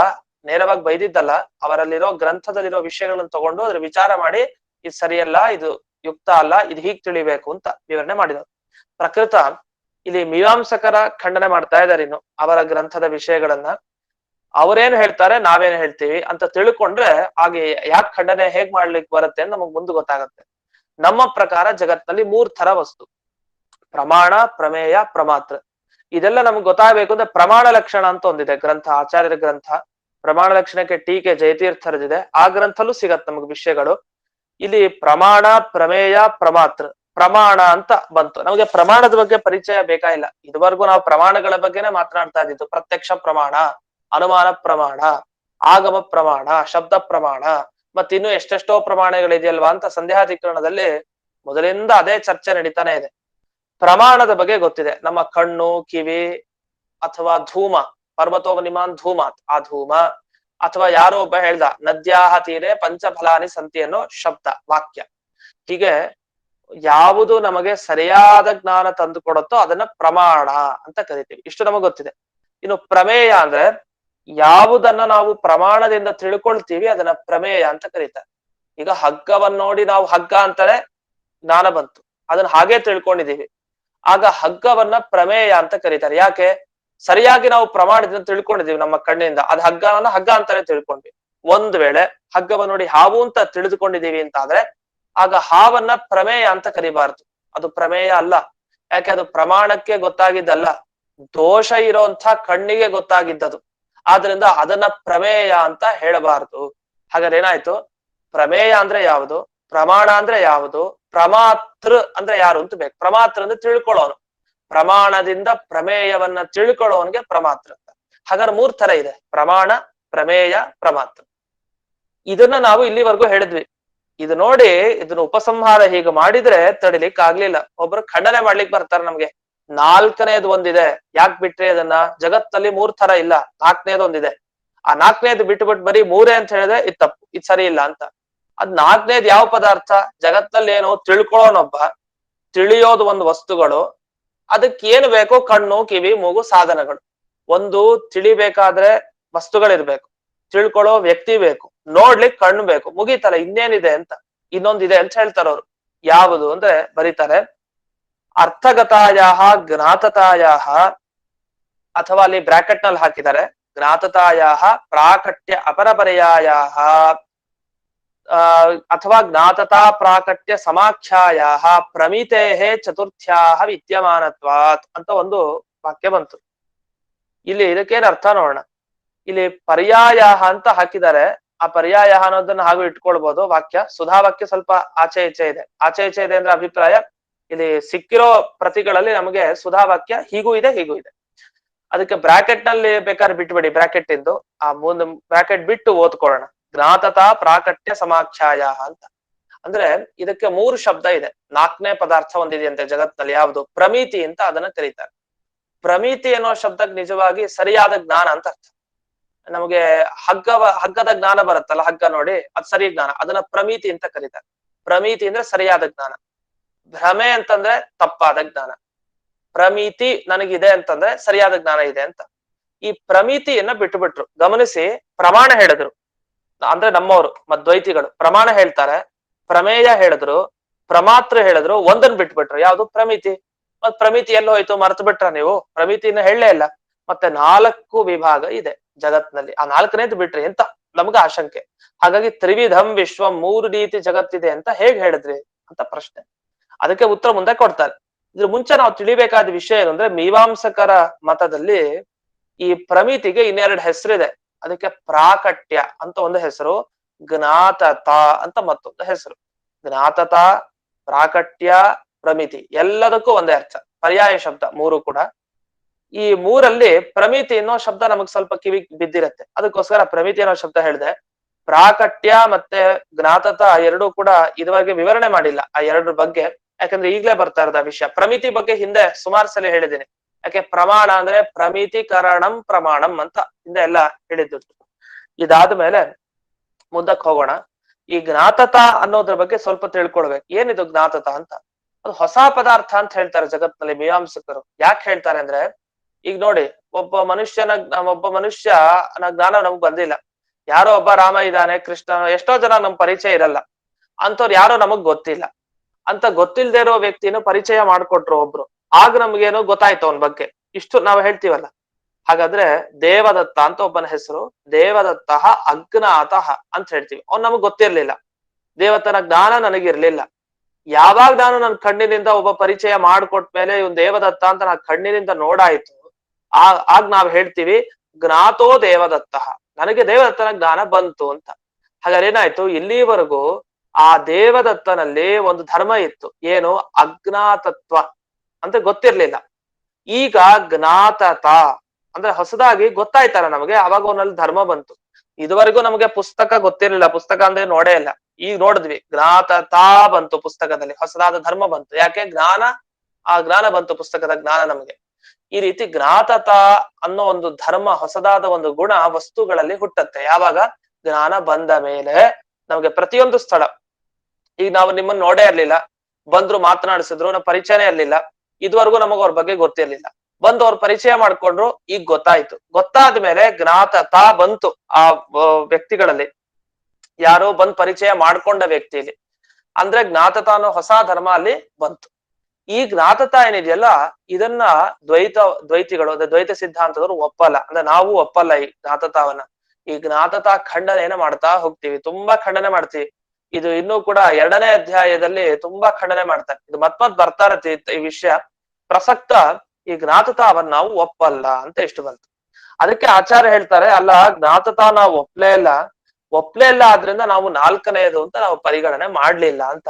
ನೇರವಾಗಿ ಬೈದಿದ್ದಲ್ಲ, ಅವರಲ್ಲಿರೋ ಗ್ರಂಥದಲ್ಲಿರೋ ವಿಷಯಗಳನ್ನ ತಗೊಂಡು ಅದ್ರ ವಿಚಾರ ಮಾಡಿ ಇದು ಸರಿಯಲ್ಲ, ಇದು ಯುಕ್ತ ಅಲ್ಲ, ಇದು ಹೀಗ್ ತಿಳಿಬೇಕು ಅಂತ ವಿವರಣೆ ಮಾಡಿದರು. ಪ್ರಕೃತ ಇಲ್ಲಿ ಮೀಮಾಂಸಕರ ಖಂಡನೆ ಮಾಡ್ತಾ ಇದ್ದಾರೆ. ಇನ್ನು ಅವರ ಗ್ರಂಥದ ವಿಷಯಗಳನ್ನ ಅವರೇನು ಹೇಳ್ತಾರೆ ನಾವೇನು ಹೇಳ್ತೀವಿ ಅಂತ ತಿಳ್ಕೊಂಡ್ರೆ ಹಾಗೆ ಯಾಕೆ ಖಂಡನೆ ಹೇಗ್ ಮಾಡ್ಲಿಕ್ಕೆ ಬರುತ್ತೆ ಅಂತ ನಮಗ್ ಮುಂದೆ ಗೊತ್ತಾಗತ್ತೆ. ನಮ್ಮ ಪ್ರಕಾರ ಜಗತ್ನಲ್ಲಿ 3 ತರ ವಸ್ತು: ಪ್ರಮಾಣ, ಪ್ರಮೇಯ, ಪ್ರಮಾತ್ರ. ಇದೆಲ್ಲ ನಮ್ಗೆ ಗೊತ್ತಾಗಬೇಕು ಅಂದ್ರೆ ಪ್ರಮಾಣ ಲಕ್ಷಣ ಅಂತ ಒಂದಿದೆ ಗ್ರಂಥ, ಆಚಾರ್ಯರ ಗ್ರಂಥ. ಪ್ರಮಾಣ ಲಕ್ಷಣಕ್ಕೆ ಟೀಕೆ ಜಯತೀರ್ಥರದಿದೆ, ಆ ಗ್ರಂಥಲ್ಲೂ ಸಿಗತ್ತೆ ನಮಗ್ ವಿಷಯಗಳು. ಇಲ್ಲಿ ಪ್ರಮಾಣ, ಪ್ರಮೇಯ, ಪ್ರಮಾತ್ರ. ಪ್ರಮಾಣ ಅಂತ ಬಂತು, ನಮಗೆ ಪ್ರಮಾಣದ ಬಗ್ಗೆ ಪರಿಚಯ ಬೇಕಾಗಿಲ್ಲ. ಇದುವರೆಗೂ ನಾವು ಪ್ರಮಾಣಗಳ ಬಗ್ಗೆನೆ ಮಾತನಾಡ್ತಾ ಇದ್ದಿದ್ದು. ಪ್ರತ್ಯಕ್ಷ ಪ್ರಮಾಣ, ಅನುಮಾನ ಪ್ರಮಾಣ, ಆಗಮ ಪ್ರಮಾಣ, ಶಬ್ದ ಪ್ರಮಾಣ, ಮತ್ತೆ ಇನ್ನು ಎಷ್ಟೆಷ್ಟೋ ಪ್ರಮಾಣಗಳಿದೆಯಲ್ವಾ ಅಂತ ಸಂಧ್ಯಾಧಿಕರಣದಲ್ಲಿ ಮೊದಲಿಂದ ಅದೇ ಚರ್ಚೆ ನಡೀತಾನೆ ಇದೆ. ಪ್ರಮಾಣದ ಬಗ್ಗೆ ಗೊತ್ತಿದೆ, ನಮ್ಮ ಕಣ್ಣು, ಕಿವಿ, ಅಥವಾ ಧೂಮ, ಪರ್ವತೋವನಿಮಾನ್ ಧೂಮಾತ್, ಆ ಧೂಮ, ಅಥವಾ ಯಾರೋ ಒಬ್ಬ ಹೇಳ್ದ ನದ್ಯಾಹ ತೀರೆ ಪಂಚಫಲಾನಿ ಸಂತಿ ಅನ್ನೋ ಶಬ್ದ ವಾಕ್ಯ. ಹೀಗೆ ಯಾವುದು ನಮಗೆ ಸರಿಯಾದ ಜ್ಞಾನ ತಂದು ಕೊಡುತ್ತೋ ಅದನ್ನ ಪ್ರಮಾಣ ಅಂತ ಕರಿತೀವಿ. ಇಷ್ಟು ನಮಗೆ ಗೊತ್ತಿದೆ. ಇನ್ನು ಪ್ರಮೇಯ ಅಂದ್ರೆ ಯಾವುದನ್ನ ನಾವು ಪ್ರಮಾಣದಿಂದ ತಿಳ್ಕೊಳ್ತೀವಿ ಅದನ್ನ ಪ್ರಮೇಯ ಅಂತ ಕರೀತಾರೆ. ಈಗ ಹಗ್ಗವನ್ನ ನೋಡಿ ನಾವು ಹಗ್ಗ ಅಂತಾರೆ ಜ್ಞಾನ ಬಂತು, ಅದನ್ನ ಹಾಗೆ ತಿಳ್ಕೊಂಡಿದೀವಿ, ಆಗ ಹಗ್ಗವನ್ನ ಪ್ರಮೇಯ ಅಂತ ಕರೀತಾರೆ. ಯಾಕೆ? ಸರಿಯಾಗಿ ನಾವು ಪ್ರಮಾಣದಿಂದ ತಿಳ್ಕೊಂಡಿದೀವಿ, ನಮ್ಮ ಕಣ್ಣಿಂದ ಅದ್ ಹಗ್ಗವನ್ನ ಹಗ್ಗ ಅಂತಾನೆ ತಿಳ್ಕೊಂಡ್ವಿ. ಒಂದ್ ವೇಳೆ ಹಗ್ಗವನ್ನ ನೋಡಿ ಹಾವು ಅಂತ ತಿಳಿದುಕೊಂಡಿದೀವಿ ಅಂತ ಆದ್ರೆ ಆಗ ಹಾವನ್ನ ಪ್ರಮೇಯ ಅಂತ ಕರಿಬಾರ್ದು, ಅದು ಪ್ರಮೇಯ ಅಲ್ಲ. ಯಾಕೆ? ಅದು ಪ್ರಮಾಣಕ್ಕೆ ಗೊತ್ತಾಗಿದ್ದಲ್ಲ, ದೋಷ ಇರೋಂಥ ಕಣ್ಣಿಗೆ ಗೊತ್ತಾಗಿದ್ದದು. ಆದ್ರಿಂದ ಅದನ್ನ ಪ್ರಮೇಯ ಅಂತ ಹೇಳಬಾರದು. ಹಾಗಾದ್ರೆ ಏನಾಯ್ತು? ಪ್ರಮೇಯ ಅಂದ್ರೆ ಯಾವುದು, ಪ್ರಮಾಣ ಅಂದ್ರೆ ಯಾವುದು, ಪ್ರಮಾತೃ ಅಂದ್ರೆ ಯಾರು ಅಂತ ಬೇಕು. ಪ್ರಮಾತೃ ಅಂದ್ರೆ ತಿಳ್ಕೊಳ್ಳೋನು, ಪ್ರಮಾಣದಿಂದ ಪ್ರಮೇಯವನ್ನ ತಿಳ್ಕೊಳ್ಳೋನ್ಗೆ ಪ್ರಮಾತೃ ಅಂತ. ಹಾಗಾದ್ರೆ 3 ತರ ಇದೆ: ಪ್ರಮಾಣ, ಪ್ರಮೇಯ, ಪ್ರಮಾತೃ. ಇದನ್ನ ನಾವು ಇಲ್ಲಿವರೆಗೂ ಹೇಳಿದ್ವಿ. ಇದು ನೋಡಿ ಇದನ್ನ ಉಪಸಂಹಾರ ಹೀಗೆ ಮಾಡಿದ್ರೆ ತಡಿಲಿಕ್ ಆಗ್ಲಿಲ್ಲ. ಒಬ್ರು ಖಂಡನೆ ಮಾಡ್ಲಿಕ್ ಬರ್ತಾರೆ ನಮ್ಗೆ, 4ನೇದು ಒಂದಿದೆ ಯಾಕೆ ಬಿಟ್ರಿ ಅದನ್ನ, ಜಗತ್ತಲ್ಲಿ 3 ತರ ಇಲ್ಲ, 4ನೇದು ಒಂದಿದೆ. ಆ 4ನೇದು ಬಿಟ್ಟು ಬರೀ 3 ಅಂತ ಹೇಳಿದ್ರೆ ಇದು ತಪ್ಪು, ಇದು ಸರಿ ಇಲ್ಲ ಅಂತ. ಅದ್ 4ನೇದು ಯಾವ ಪದಾರ್ಥ? ಜಗತ್ತಲ್ಲಿ ಏನು ತಿಳ್ಕೊಳ್ಳೋನೊಬ್ಬ, ತಿಳಿಯೋದು ಒಂದು ವಸ್ತುಗಳು, ಅದಕ್ಕೆ ಏನು ಬೇಕೋ ಕಣ್ಣು, ಕಿವಿ, ಮೂಗು, ಸಾಧನಗಳು. ಒಂದು ತಿಳಿಬೇಕಾದ್ರೆ ವಸ್ತುಗಳಿರ್ಬೇಕು, ತಿಳ್ಕೊಳ್ಳೋ ವ್ಯಕ್ತಿ ಬೇಕು, ನೋಡ್ಲಿಕ್ಕೆ ಕಣ್ಣು ಬೇಕು, ಮುಗೀತಲ್ಲ, ಇನ್ನೇನಿದೆ ಅಂತ. ಇನ್ನೊಂದಿದೆ ಅಂತ ಹೇಳ್ತಾರೆ ಅವ್ರು. ಯಾವುದು ಅಂದ್ರೆ ಬರೀತಾರೆ ಅರ್ಥಗತಾಯಾಹ ಜ್ಞಾತತಾಯಾಹ, ಅಥವಾ ಅಲ್ಲಿ ಬ್ರಾಕೆಟ್ ನಲ್ಲಿ ಹಾಕಿದ್ದಾರೆ ಜ್ಞಾತತಾಯಾಹ ಪ್ರಾಕಟ್ಯ ಅಪರಪರ್ಯಾಯಾಹ, ಅಥವಾ ಜ್ಞಾತತಾ ಪ್ರಾಕಟ್ಯ ಸಮಾಖ್ಯಾಯಾಹ ಪ್ರಮಿತೇಃ ಚತುರ್ಥ್ಯಾಹ ವಿದ್ಯಮಾನತ್ವಾತ್ ಅಂತ ಒಂದು ವಾಕ್ಯ ಬಂತು. ಇಲ್ಲಿ ಇದಕ್ಕೇನು ಅರ್ಥ ನೋಡೋಣ. ಇಲ್ಲಿ ಪರ್ಯಾಯ ಅಂತ ಹಾಕಿದ್ದಾರೆ, ಆ ಪರ್ಯಾಯ ಅನ್ನೋದನ್ನ ಹಾಗೂ ಇಟ್ಕೊಳ್ಬಹುದು. ವಾಕ್ಯ ಸುಧಾವಾಕ್ಯ ಸ್ವಲ್ಪ ಆಚೆ ಈಚೆ ಇದೆ. ಆಚೆ ಈಚೆ ಇದೆ ಅಂದ್ರೆ ಅಭಿಪ್ರಾಯ, ಇಲ್ಲಿ ಸಿಕ್ಕಿರೋ ಪ್ರತಿಗಳಲ್ಲಿ ನಮಗೆ ಸುಧಾವಾಕ್ಯ ಹೀಗೂ ಇದೆ ಹೀಗೂ ಇದೆ. ಅದಕ್ಕೆ ಬ್ರಾಕೆಟ್ ನಲ್ಲಿ ಬೇಕಾದ್ರೆ ಬಿಟ್ಬಿಡಿ, ಬ್ರಾಕೆಟ್ ಇಂದು ಆ ಮುಂದೆ ಬ್ರಾಕೆಟ್ ಬಿಟ್ಟು ಓದ್ಕೊಳ್ಳೋಣ. ಜ್ಞಾತತಾ ಪ್ರಾಕಟ್ಯ ಸಮಾಖ್ಯಾಯ ಅಂತ ಅಂದ್ರೆ ಇದಕ್ಕೆ 3 ಶಬ್ದ ಇದೆ. 4ನೇ ಪದಾರ್ಥ ಒಂದಿದೆಯಂತೆ ಜಗತ್ನಲ್ಲಿ, ಯಾವುದು? ಪ್ರಮಿತಿ ಅಂತ ಅದನ್ನ ಕರೀತಾರೆ. ಪ್ರಮಿತಿ ಅನ್ನೋ ಶಬ್ದಕ್ಕೆ ನಿಜವಾಗಿ ಸರಿಯಾದ ಜ್ಞಾನ ಅಂತ ಅರ್ಥ. ನಮಗೆ ಹಗ್ಗದ ಜ್ಞಾನ ಬರುತ್ತಲ್ಲ, ಹಗ್ಗ ನೋಡಿ ಅದ್ ಸರಿ ಜ್ಞಾನ, ಅದನ್ನ ಪ್ರಮಿತಿ ಅಂತ ಕರೀತಾರೆ. ಪ್ರಮಿತಿ ಅಂದ್ರೆ ಸರಿಯಾದ ಜ್ಞಾನ. ಭ್ರಮೆ ಅಂತಂದ್ರೆ ತಪ್ಪಾದ ಜ್ಞಾನ. ಪ್ರಮಿತಿ ನನಗಿದೆ ಅಂತಂದ್ರೆ ಸರಿಯಾದ ಜ್ಞಾನ ಇದೆ ಅಂತ. ಈ ಪ್ರಮಿತಿಯನ್ನ ಬಿಟ್ಟುಬಿಟ್ರು. ಗಮನಿಸಿ, ಪ್ರಮಾಣ ಹೇಳಿದ್ರು ಅಂದ್ರೆ ನಮ್ಮವರು ಮದ್ವೈತಿಗಳು ಪ್ರಮಾಣ ಹೇಳ್ತಾರೆ, ಪ್ರಮೇಯ ಹೇಳಿದ್ರು, ಪ್ರಮಾತ್ರ ಹೇಳಿದ್ರು, ಒಂದನ್ನು ಬಿಟ್ಬಿಟ್ರು. ಯಾವ್ದು? ಪ್ರಮಿತಿ. ಮತ್ ಪ್ರಮಿತಿ ಎಲ್ಲ ಹೋಯ್ತು, ಮರ್ತು ಬಿಟ್ರ ನೀವು? ಪ್ರಮಿತಿನ ಹೇಳಲೇ ಇಲ್ಲ. ಮತ್ತೆ 4 ವಿಭಾಗ ಇದೆ ಜಗತ್ನಲ್ಲಿ, ಆ 4ನೇದು ಬಿಟ್ರಿ ಅಂತ ನಮ್ಗೆ ಆಶಂಕೆ. ಹಾಗಾಗಿ ತ್ರಿವಿಧಂ ವಿಶ್ವಂ, 3 ರೀತಿ ಜಗತ್ತಿದೆ ಅಂತ ಹೇಗ್ ಹೇಳಿದ್ರಿ ಅಂತ ಪ್ರಶ್ನೆ. ಅದಕ್ಕೆ ಉತ್ತರ ಮುಂದೆ ಕೊಡ್ತಾರೆ. ಇದ್ರ ಮುಂಚೆ ನಾವು ತಿಳಿಬೇಕಾದ ವಿಷಯ ಏನಂದ್ರೆ, ಮೀಮಾಂಸಕರ ಮತದಲ್ಲಿ ಈ ಪ್ರಮಿತಿಗೆ ಇನ್ನೆರಡು ಹೆಸರಿದೆ. ಅದಕ್ಕೆ ಪ್ರಾಕಟ್ಯ ಅಂತ ಒಂದು ಹೆಸರು, ಜ್ಞಾತತ ಅಂತ ಮತ್ತೊಂದು ಹೆಸರು. ಜ್ಞಾತತ, ಪ್ರಾಕಟ್ಯ, ಪ್ರಮಿತಿ ಎಲ್ಲದಕ್ಕೂ ಒಂದೇ ಅರ್ಥ, ಪರ್ಯಾಯ ಶಬ್ದ 3 ಕೂಡ. ಈ 3ರಲ್ಲಿ ಪ್ರಮಿತಿ ಅನ್ನೋ ಶಬ್ದ ನಮಗ್ ಸ್ವಲ್ಪ ಕಿವಿ ಬಿದ್ದಿರತ್ತೆ, ಅದಕ್ಕೋಸ್ಕರ ಪ್ರಮಿತಿ ಅನ್ನೋ ಶಬ್ದ ಹೇಳಿದೆ. ಪ್ರಾಕಟ್ಯ ಮತ್ತೆ ಜ್ಞಾತತ ಎರಡೂ ಕೂಡ ಇದುವರೆಗೆ ವಿವರಣೆ ಮಾಡಿಲ್ಲ ಆ ಎರಡರ ಬಗ್ಗೆ, ಯಾಕಂದ್ರೆ ಈಗ್ಲೇ ಬರ್ತಾ ಇರೋದ ವಿಷಯ. ಪ್ರಮಿತಿ ಬಗ್ಗೆ ಹಿಂದೆ ಸುಮಾರು ಸಲ ಹೇಳಿದ್ದೀನಿ. ಯಾಕೆ ಪ್ರಮಾಣ ಅಂದ್ರೆ ಪ್ರಮಿತಿಕರಣಂ ಪ್ರಮಾಣಂ ಅಂತ ಹಿಂದೆ ಎಲ್ಲ ಹೇಳಿದ್ದು. ಇದಾದ್ಮೇಲೆ ಮುಂದಕ್ಕೆ ಹೋಗೋಣ. ಈ ಜ್ಞಾತತ ಅನ್ನೋದ್ರ ಬಗ್ಗೆ ಸ್ವಲ್ಪ ತಿಳ್ಕೊಳ್ಬೇಕು. ಏನಿದು ಜ್ಞಾತತ ಅಂತ? ಅದು ಹೊಸ ಪದಾರ್ಥ ಅಂತ ಹೇಳ್ತಾರೆ ಜಗತ್ನಲ್ಲಿ ಮೀಮಾಂಸಕರು. ಯಾಕೆ ಹೇಳ್ತಾರೆ ಅಂದ್ರೆ, ಈಗ ನೋಡಿ, ಒಬ್ಬ ಮನುಷ್ಯನ ಜ್ಞಾನ ನಮ್ಗೆ ಬಂದಿಲ್ಲ. ಯಾರೋ ಒಬ್ಬ ರಾಮ ಇದ್ದಾನೆ, ಕೃಷ್ಣ, ಎಷ್ಟೋ ಜನ ನಮ್ ಪರಿಚಯ ಇರಲ್ಲ. ಅಂತವ್ರು ಯಾರೋ ನಮಗ್ ಗೊತ್ತಿಲ್ಲ. ಅಂತ ಗೊತ್ತಿಲ್ದೇ ಇರೋ ವ್ಯಕ್ತಿನ ಪರಿಚಯ ಮಾಡ್ಕೊಟ್ರು ಒಬ್ರು, ಆಗ ನಮ್ಗೇನೋ ಗೊತ್ತಾಯ್ತು ಅವನ ಬಗ್ಗೆ. ಇಷ್ಟು ನಾವು ಹೇಳ್ತೀವಲ್ಲ. ಹಾಗಾದ್ರೆ ದೇವದತ್ತ ಅಂತ ಒಬ್ಬನ ಹೆಸರು, ದೇವದತ್ತ ಅಜ್ಞಾತಃ ಅಂತ ಹೇಳ್ತೀವಿ. ಅವ್ನು ನಮಗ್ ಗೊತ್ತಿರ್ಲಿಲ್ಲ, ದೇವತನ ಜ್ಞಾನ ನನಗಿರ್ಲಿಲ್ಲ. ಯಾವಾಗ ನಾನು ನನ್ನ ಕಣ್ಣಿನಿಂದ ಒಬ್ಬ ಪರಿಚಯ ಮಾಡ್ಕೊಟ್ಮೇಲೆ ಇವನ್ ದೇವದತ್ತ ಅಂತ ನಾ ಕಣ್ಣಿನಿಂದ ನೋಡಾಯ್ತು, ಆಗ ನಾವ್ ಹೇಳ್ತೀವಿ ಜ್ಞಾತೋ ದೇವದತ್ತ, ನನಗೆ ದೇವದತ್ತನ ಜ್ಞಾನ ಬಂತು ಅಂತ. ಹಾಗಾದ್ರೆ ಏನಾಯ್ತು, ಇಲ್ಲಿವರೆಗೂ ಆ ದೇವದತ್ತನಲ್ಲಿ ಒಂದು ಧರ್ಮ ಇತ್ತು, ಏನು? ಅಜ್ಞಾತತ್ವ ಅಂತ ಗೊತ್ತಿರ್ಲಿಲ್ಲ. ಈಗ ಜ್ಞಾತತ ಅಂದ್ರೆ ಹೊಸದಾಗಿ ಗೊತ್ತಾಯ್ತಲ್ಲ ನಮಗೆ, ಅವಾಗ ಅವನಲ್ಲಿ ಧರ್ಮ ಬಂತು. ಇದುವರೆಗೂ ನಮಗೆ ಪುಸ್ತಕ ಗೊತ್ತಿರ್ಲಿಲ್ಲ, ಪುಸ್ತಕ ಅಂದ್ರೆ ನೋಡೇ ಇಲ್ಲ. ಈಗ ನೋಡಿದ್ವಿ, ಜ್ಞಾತತ ಬಂತು ಪುಸ್ತಕದಲ್ಲಿ, ಹೊಸದಾದ ಧರ್ಮ ಬಂತು. ಯಾಕೆ? ಆ ಜ್ಞಾನ ಬಂತು, ಪುಸ್ತಕದ ಜ್ಞಾನ ನಮಗೆ. ಈ ರೀತಿ ಜ್ಞಾತತ ಅನ್ನೋ ಒಂದು ಧರ್ಮ, ಹೊಸದಾದ ಒಂದು ಗುಣ ವಸ್ತುಗಳಲ್ಲಿ ಹುಟ್ಟತ್ತೆ. ಯಾವಾಗ? ಜ್ಞಾನ ಬಂದ ಮೇಲೆ. ನಮಗೆ ಪ್ರತಿಯೊಂದು ಸ್ಥಳ, ಈಗ ನಾವು ನಿಮ್ಮನ್ನ ನೋಡೇ ಇರ್ಲಿಲ್ಲ, ಬಂದ್ರು ಮಾತನಾಡಿಸಿದ್ರು, ನಮ್ಮ ಪರಿಚಯನೇ ಇರ್ಲಿಲ್ಲ, ಇದುವರೆಗೂ ನಮಗ ಅವ್ರ ಬಗ್ಗೆ ಗೊತ್ತಿರ್ಲಿಲ್ಲ. ಬಂದು ಅವ್ರ ಪರಿಚಯ ಮಾಡ್ಕೊಂಡ್ರು, ಈಗ ಗೊತ್ತಾಯ್ತು. ಗೊತ್ತಾದ್ಮೇಲೆ ಜ್ಞಾತತ ಬಂತು ಆ ವ್ಯಕ್ತಿಗಳಲ್ಲಿ, ಯಾರೋ ಬಂದ್ ಪರಿಚಯ ಮಾಡ್ಕೊಂಡ ವ್ಯಕ್ತಿಯಲ್ಲಿ. ಅಂದ್ರೆ ಜ್ಞಾತತ ಅನ್ನೋ ಹೊಸ ಧರ್ಮ ಅಲ್ಲಿ ಬಂತು. ಈ ಜ್ಞಾತತ ಏನಿದೆಯಲ್ಲ, ಇದನ್ನ ದ್ವೈತಿಗಳು ಅಂದ್ರೆ ದ್ವೈತ ಸಿದ್ಧಾಂತದವರು ಒಪ್ಪಲ್ಲ. ಅಂದ್ರೆ ನಾವು ಒಪ್ಪಲ್ಲ ಈ ಜ್ಞಾತತವನ್ನ. ಈ ಜ್ಞಾತತ ಖಂಡನೆಯನ್ನ ಮಾಡ್ತಾ ಹೋಗ್ತೀವಿ, ತುಂಬಾ ಖಂಡನೆ ಮಾಡ್ತೀವಿ. ಇದು ಇನ್ನೂ ಕೂಡ 2ನೇ ಅಧ್ಯಾಯದಲ್ಲಿ ತುಂಬಾ ಖಂಡನೆ ಮಾಡ್ತಾರೆ. ಇದು ಮತ್ ಬರ್ತಾ ಇರತ್ತೆ ಈ ವಿಷಯ ಪ್ರಸಕ್ತ. ಈ ಜ್ಞಾತತವನ್ನ ನಾವು ಒಪ್ಪಲ್ಲ ಅಂತ ಎಷ್ಟು ಬಂತು. ಅದಕ್ಕೆ ಆಚಾರ್ಯ ಹೇಳ್ತಾರೆ, ಅಲ್ಲ, ಜ್ಞಾತತ ನಾವು ಒಪ್ಲೇ ಇಲ್ಲ ಆದ್ರಿಂದ ನಾವು 4ನೇದು ಅಂತ ನಾವು ಪರಿಗಣನೆ ಮಾಡ್ಲಿಲ್ಲ ಅಂತ.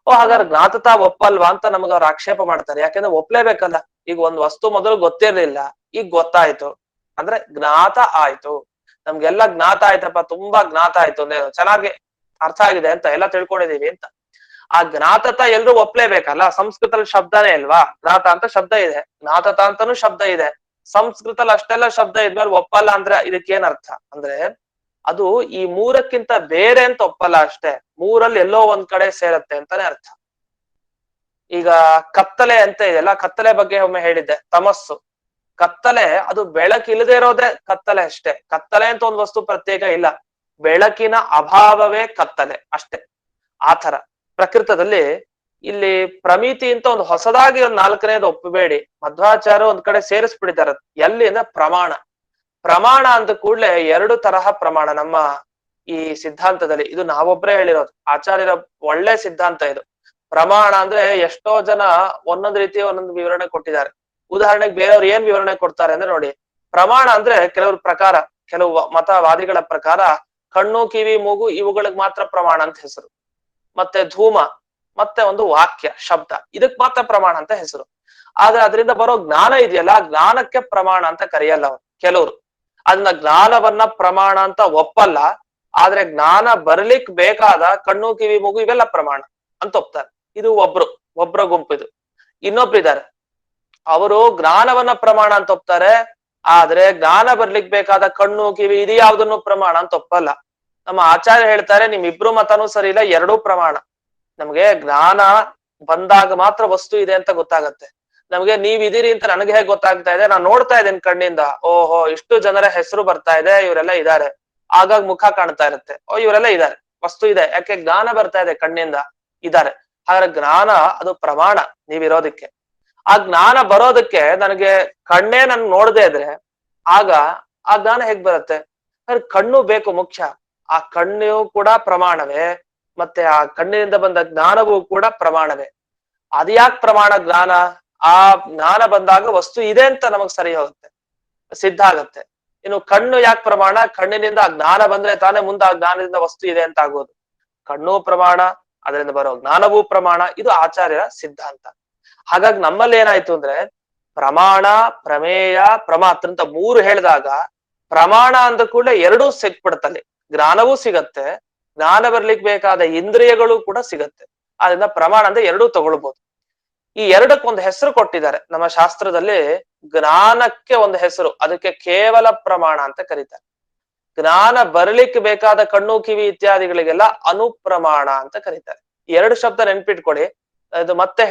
ಹಾಗಾದ್ರೆ ಜ್ಞಾತತ ಒಪ್ಪಲ್ವಾ ಅಂತ ನಮಗ ಅವ್ರು ಆಕ್ಷೇಪ ಮಾಡ್ತಾರೆ. ಯಾಕಂದ್ರೆ ಒಪ್ಲೇಬೇಕಲ್ಲ. ಈಗ ಒಂದ್ ವಸ್ತು ಮೊದಲು ಗೊತ್ತಿರ್ಲಿಲ್ಲ, ಈಗ ಗೊತ್ತಾಯ್ತು ಅಂದ್ರೆ ಜ್ಞಾತ ಆಯ್ತು. ನಮ್ಗೆಲ್ಲಾ ಜ್ಞಾತ ಆಯ್ತಪ್ಪ, ತುಂಬಾ ಜ್ಞಾತ ಆಯ್ತು ಅಂದ್ರೆ ಚೆನ್ನಾಗಿ ಅರ್ಥ ಆಗಿದೆ ಅಂತ, ಎಲ್ಲ ತಿಳ್ಕೊಂಡಿದೀವಿ ಅಂತ. ಆ ಜ್ಞಾತತ ಎಲ್ರು ಒಪ್ಲೇಬೇಕಲ್ಲ. ಸಂಸ್ಕೃತದಲ್ಲಿ ಶಬ್ದನೇ ಅಲ್ವಾ, ಜ್ಞಾತ ಅಂತ ಶಬ್ದ ಇದೆ, ಜ್ಞಾತತ ಅಂತಾನು ಶಬ್ದ ಇದೆ. ಸಂಸ್ಕೃತದಲ್ಲಿ ಅಷ್ಟೆಲ್ಲ ಶಬ್ದ ಇದ್ಮೇಲೆ ಒಪ್ಪಲ್ಲ ಅಂದ್ರೆ ಇದಕ್ಕೇನ್ ಅರ್ಥ ಅಂದ್ರೆ, ಅದು ಈ 3ಕ್ಕಿಂತ ಬೇರೆ ಅಂತ ಒಪ್ಪಲ್ಲ ಅಷ್ಟೇ, 3ಅಲ್ಲಿ ಎಲ್ಲೋ ಒಂದ್ ಕಡೆ ಸೇರತ್ತೆ ಅಂತಾನೆ ಅರ್ಥ. ಈಗ ಕತ್ತಲೆ ಅಂತ ಇದೆಯಲ್ಲ, ಕತ್ತಲೆ ಬಗ್ಗೆ ಒಮ್ಮೆ ಹೇಳಿದ್ದೆ, ತಮಸ್ಸು. ಕತ್ತಲೆ ಅದು ಬೆಳಕಿಲ್ಲದೆ ಇರೋದೇ ಕತ್ತಲೆ ಅಷ್ಟೇ. ಕತ್ತಲೆ ಅಂತ ಒಂದು ವಸ್ತು ಪ್ರತ್ಯೇಕ ಇಲ್ಲ, ಬೆಳಕಿನ ಅಭಾವವೇ ಕತ್ತಲೆ ಅಷ್ಟೇ. ಆತರ ಪ್ರಕೃತದಲ್ಲಿ ಇಲ್ಲಿ ಪ್ರಮಿತಿ ಅಂತ ಒಂದು ಹೊಸದಾಗಿ ಒಂದು 4ನೇದು ಒಪ್ಪಬೇಡಿ. ಮಧ್ವಾಚಾರ್ಯ ಒಂದ್ ಕಡೆ ಸೇರಿಸ್ಬಿಟ್ಟಿದ್ದಾರೆ. ಎಲ್ಲಿ ಅಂದ್ರೆ ಪ್ರಮಾಣ ಅಂತ ಕೂಡ್ಲೆ 2 ತರಹ ಪ್ರಮಾಣ ನಮ್ಮ ಈ ಸಿದ್ಧಾಂತದಲ್ಲಿ. ಇದು ನಾವೊಬ್ರೇ ಹೇಳಿರೋದು, ಆಚಾರ್ಯರ ಒಳ್ಳೆ ಸಿದ್ಧಾಂತ ಇದು. ಪ್ರಮಾಣ ಅಂದ್ರೆ ಎಷ್ಟೋ ಜನ ಒಂದೊಂದ್ ರೀತಿ ಒಂದೊಂದು ವಿವರಣೆ ಕೊಟ್ಟಿದ್ದಾರೆ. ಉದಾಹರಣೆಗೆ ಬೇರೆಯವ್ರು ಏನ್ ವಿವರಣೆ ಕೊಡ್ತಾರೆ ಅಂದ್ರೆ ನೋಡಿ, ಪ್ರಮಾಣ ಅಂದ್ರೆ ಕೆಲವ್ರ ಪ್ರಕಾರ, ಕೆಲವು ಮತವಾದಿಗಳ ಪ್ರಕಾರ ಕಣ್ಣು, ಕಿವಿ, ಮೂಗು ಇವುಗಳಿಗೆ ಮಾತ್ರ ಪ್ರಮಾಣ ಅಂತ ಹೆಸರು. ಮತ್ತೆ ಧೂಮ, ಮತ್ತೆ ಒಂದು ವಾಕ್ಯ ಶಬ್ದ, ಇದಕ್ ಮಾತ್ರ ಪ್ರಮಾಣ ಅಂತ ಹೆಸರು. ಆದ್ರೆ ಅದರಿಂದ ಬರೋ ಜ್ಞಾನ ಇದೆಯಲ್ಲ, ಜ್ಞಾನಕ್ಕೆ ಪ್ರಮಾಣ ಅಂತ ಕರೆಯಲ್ಲ ಅವರು ಕೆಲವರು. ಅದನ್ನ ಜ್ಞಾನವನ್ನ ಪ್ರಮಾಣ ಅಂತ ಒಪ್ಪಲ್ಲ, ಆದ್ರೆ ಜ್ಞಾನ ಬರ್ಲಿಕ್ ಬೇಕಾದ ಕಣ್ಣು, ಕಿವಿ, ಮೂಗು ಇವೆಲ್ಲ ಪ್ರಮಾಣ ಅಂತ ಒಪ್ತಾರೆ. ಇದು ಒಬ್ರ ಗುಂಪು. ಇದು ಇನ್ನೊಬ್ರಿದ್ದಾರೆ, ಅವರು ಜ್ಞಾನವನ್ನ ಪ್ರಮಾಣ ಅಂತ ಒಪ್ತಾರೆ, ಆದ್ರೆ ಜ್ಞಾನ ಬರ್ಲಿಕ್ ಬೇಕಾದ ಕಣ್ಣು, ಕಿವಿ ಇದು ಯಾವ್ದನ್ನು ಪ್ರಮಾಣ ಅಂತ ಒಪ್ಪಲ್ಲ. ನಮ್ಮ ಆಚಾರ್ಯ ಹೇಳ್ತಾರೆ, ನಿಮ್ಮಿಬ್ರು ಮತನೂ ಸರಿ ಇಲ್ಲ, 2 ಪ್ರಮಾಣ. ನಮ್ಗೆ ಜ್ಞಾನ ಬಂದಾಗ ಮಾತ್ರ ವಸ್ತು ಇದೆ ಅಂತ ಗೊತ್ತಾಗತ್ತೆ. ನಮ್ಗೆ ನೀವಿದೀರಿ ಅಂತ ನನಗೆ ಹೇಗೆ ಗೊತ್ತಾಗ್ತಾ ಇದೆ? ನಾನು ನೋಡ್ತಾ ಇದ್ದೇನೆ ಕಣ್ಣಿಂದ, ಓಹೋ ಇಷ್ಟು ಜನರ ಹೆಸರು ಬರ್ತಾ ಇದೆ, ಇವರೆಲ್ಲ ಇದ್ದಾರೆ. ಆಗಾಗ ಮುಖ ಕಾಣ್ತಾ ಇರುತ್ತೆ, ಇವರೆಲ್ಲ ಇದ್ದಾರೆ, ವಸ್ತು ಇದೆ. ಯಾಕೆ? ಜ್ಞಾನ ಬರ್ತಾ ಇದೆ ಕಣ್ಣಿಂದ, ಇದ್ದಾರೆ. ಹಾಗಾದ್ರೆ ಜ್ಞಾನ ಅದು ಪ್ರಮಾಣ ನೀವಿರೋದಕ್ಕೆ. ಆ ಜ್ಞಾನ ಬರೋದಕ್ಕೆ ನನಗೆ ಕಣ್ಣೇ ನನ್ ನೋಡದೆ ಇದ್ರೆ ಆಗ ಆ ಜ್ಞಾನ ಹೇಗ್ ಬರುತ್ತೆ? ಕಣ್ಣು ಬೇಕು ಮುಖ್ಯ. ಆ ಕಣ್ಣು ಕೂಡ ಪ್ರಮಾಣವೇ, ಮತ್ತೆ ಆ ಕಣ್ಣಿನಿಂದ ಬಂದ ಜ್ಞಾನವೂ ಕೂಡ ಪ್ರಮಾಣವೇ. ಅದ್ಯಾಕ್ ಪ್ರಮಾಣ ಜ್ಞಾನ? ಆ ಜ್ಞಾನ ಬಂದಾಗ ವಸ್ತು ಇದೆ ಅಂತ ನಮಗ್ ಸರಿ ಹೋಗುತ್ತೆ, ಸಿದ್ಧ ಆಗತ್ತೆ. ಇನ್ನು ಕಣ್ಣು ಯಾಕೆ ಪ್ರಮಾಣ? ಕಣ್ಣಿನಿಂದ ಆ ಜ್ಞಾನ ಬಂದ್ರೆ ತಾನೇ ಮುಂದೆ ಆ ಜ್ಞಾನದಿಂದ ವಸ್ತು ಇದೆ ಅಂತ ಆಗೋದು. ಕಣ್ಣು ಪ್ರಮಾಣ, ಅದರಿಂದ ಬರೋ ಜ್ಞಾನವೂ ಪ್ರಮಾಣ. ಇದು ಆಚಾರ್ಯರ ಸಿದ್ಧಾಂತ. ಹಾಗಾಗಿ ನಮ್ಮಲ್ಲಿ ಏನಾಯ್ತು ಅಂದ್ರೆ, ಪ್ರಮಾಣ, ಪ್ರಮೇಯ, ಪ್ರಮಾತ್ರ ಅಂತ 3 ಹೇಳಿದಾಗ ಪ್ರಮಾಣ ಅಂದ ಕೂಡಲೇ 2 ಸಿಕ್ಬಿಡ್ತಲ್ಲಿ. ಜ್ಞಾನವೂ ಸಿಗತ್ತೆ, ಜ್ಞಾನ ಬರ್ಲಿಕ್ಕೆ ಬೇಕಾದ ಇಂದ್ರಿಯಗಳು ಕೂಡ ಸಿಗತ್ತೆ. ಆದ್ರಿಂದ ಪ್ರಮಾಣ ಅಂದ್ರೆ 2 ತಗೊಳ್ಬಹುದು. ಈ 2ಕ್ಕೊಂದು ಹೆಸರು ಕೊಟ್ಟಿದ್ದಾರೆ ನಮ್ಮ ಶಾಸ್ತ್ರದಲ್ಲಿ. ಜ್ಞಾನಕ್ಕೆ ಒಂದು ಹೆಸರು, ಅದಕ್ಕೆ ಕೇವಲ ಪ್ರಮಾಣ ಅಂತ ಕರೀತಾರೆ. ಜ್ಞಾನ ಬರ್ಲಿಕ್ಕೆ ಬೇಕಾದ ಕಣ್ಣು ಕಿವಿ ಇತ್ಯಾದಿಗಳಿಗೆಲ್ಲ ಅನುಪ್ರಮಾಣ ಅಂತ ಕರೀತಾರೆ. ಎರಡು ಶಬ್ದ ನೆನ್ಪಿಟ್ಕೊಡಿ. ಇದು ಮತ್ತೆ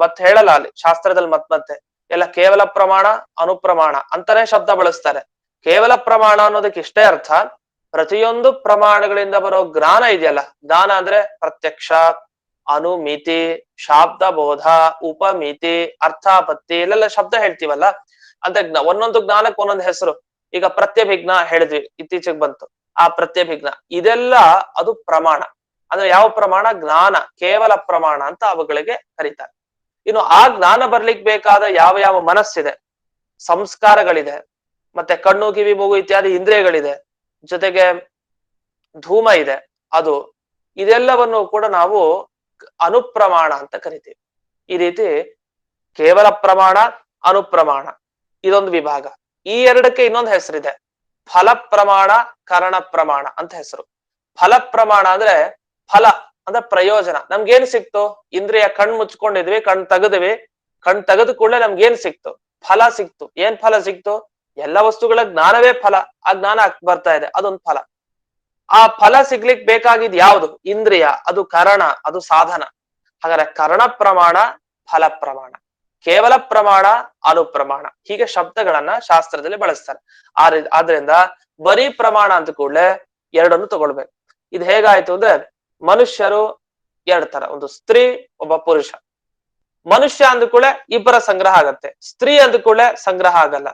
ಮತ್ತೆ ಹೇಳಲ್ಲ ಅಲ್ಲಿ ಶಾಸ್ತ್ರದಲ್ಲಿ ಮತ್ತೆ ಎಲ್ಲ ಕೇವಲ ಪ್ರಮಾಣ ಅನುಪ್ರಮಾಣ ಅಂತಾನೆ ಶಬ್ದ ಬಳಸ್ತಾರೆ. ಕೇವಲ ಪ್ರಮಾಣ ಅನ್ನೋದಕ್ಕೆ ಇಷ್ಟೇ ಅರ್ಥ, ಪ್ರತಿಯೊಂದು ಪ್ರಮಾಣಗಳಿಂದ ಬರೋ ಜ್ಞಾನ ಇದೆಯಲ್ಲ, ಜ್ಞಾನ ಅಂದ್ರೆ ಪ್ರತ್ಯಕ್ಷ, ಅನುಮಿತಿ, ಶಾಬ್ದ ಬೋಧ, ಉಪಮಿತಿ, ಅರ್ಥಾಪತ್ತಿ ಇಲ್ಲೆಲ್ಲ ಶಬ್ದ ಹೇಳ್ತೀವಲ್ಲ, ಅಂತ ಒಂದೊಂದು ಜ್ಞಾನಕ್ಕೆ ಒಂದೊಂದು ಹೆಸರು. ಈಗ ಪ್ರತ್ಯಭಿಜ್ಞ ಹೇಳಿದ್ವಿ, ಇತ್ತೀಚೆಗೆ ಬಂತು ಆ ಪ್ರತ್ಯಭಿಜ್ಞ. ಇದೆಲ್ಲ ಅದು ಪ್ರಮಾಣ. ಅಂದ್ರೆ ಯಾವ ಪ್ರಮಾಣ? ಜ್ಞಾನ, ಕೇವಲ ಪ್ರಮಾಣ ಅಂತ ಅವುಗಳಿಗೆ ಕರೀತಾರೆ. ಇನ್ನು ಆ ಜ್ಞಾನ ಬರ್ಲಿಕ್ಕೆ ಬೇಕಾದ ಯಾವ ಯಾವ ಮನಸ್ಸಿದೆ, ಸಂಸ್ಕಾರಗಳಿದೆ, ಮತ್ತೆ ಕಣ್ಣು ಕಿವಿ ಮೂಗು ಇತ್ಯಾದಿ ಇಂದ್ರಿಯಗಳಿದೆ, ಜೊತೆಗೆ ಧೂಮ ಇದೆ, ಅದು ಇದೆಲ್ಲವನ್ನು ಕೂಡ ನಾವು ಅನುಪ್ರಮಾಣ ಅಂತ ಕರಿತೀವಿ. ಈ ರೀತಿ ಕೇವಲ ಪ್ರಮಾಣ, ಅನುಪ್ರಮಾಣ ಇದೊಂದು ವಿಭಾಗ. ಈ ಎರಡಕ್ಕೆ ಇನ್ನೊಂದು ಹೆಸರಿದೆ, ಫಲ ಪ್ರಮಾಣ, ಕರಣ ಪ್ರಮಾಣ ಅಂತ ಹೆಸರು. ಫಲ ಪ್ರಮಾಣ ಅಂದ್ರೆ ಫಲ ಅಂದ್ರೆ ಪ್ರಯೋಜನ. ನಮ್ಗೇನ್ ಸಿಕ್ತು? ಇಂದ್ರಿಯ ಕಣ್ ಮುಚ್ಕೊಂಡಿದ್ವಿ, ಕಣ್ ತೆಗೆದ್ವಿ, ಕಣ್ ತೆಗೆದ ಕೂಡಲೇ ನಮ್ಗೇನ್ ಸಿಕ್ತು? ಫಲ ಸಿಕ್ತು. ಏನ್ ಫಲ ಸಿಕ್ತು? ಎಲ್ಲ ವಸ್ತುಗಳ ಜ್ಞಾನವೇ ಫಲ. ಆ ಜ್ಞಾನ ಬರ್ತಾ ಇದೆ, ಅದೊಂದು ಫಲ. ಆ ಫಲ ಸಿಗ್ಲಿಕ್ ಬೇಕಾಗಿದ್ ಯಾವುದು? ಇಂದ್ರಿಯ, ಅದು ಕರಣ, ಅದು ಸಾಧನ. ಹಾಗಾದ್ರೆ ಕರ್ಣ ಪ್ರಮಾಣ, ಫಲ ಪ್ರಮಾಣ, ಕೇವಲ ಪ್ರಮಾಣ, ಅನುಪ್ರಮಾಣ, ಹೀಗೆ ಶಬ್ದಗಳನ್ನ ಶಾಸ್ತ್ರದಲ್ಲಿ ಬಳಸ್ತಾರೆ. ಆದ್ರಿಂದ ಬರೀ ಪ್ರಮಾಣ ಅಂತ ಕೂಡಲೇ ಎರಡನ್ನು ತಗೊಳ್ಬೇಕು. ಇದು ಹೇಗಾಯ್ತು ಅಂದ್ರೆ, ಮನುಷ್ಯರು ಎರಡ್ ತರ, ಒಂದು ಸ್ತ್ರೀ, ಒಬ್ಬ ಪುರುಷ. ಮನುಷ್ಯ ಅಂದ ಕೂಡಲೇ ಇಬ್ಬರ ಸಂಗ್ರಹ ಆಗತ್ತೆ, ಸ್ತ್ರೀ ಅಂದ ಕೂಡಲೇ ಸಂಗ್ರಹ ಆಗಲ್ಲ,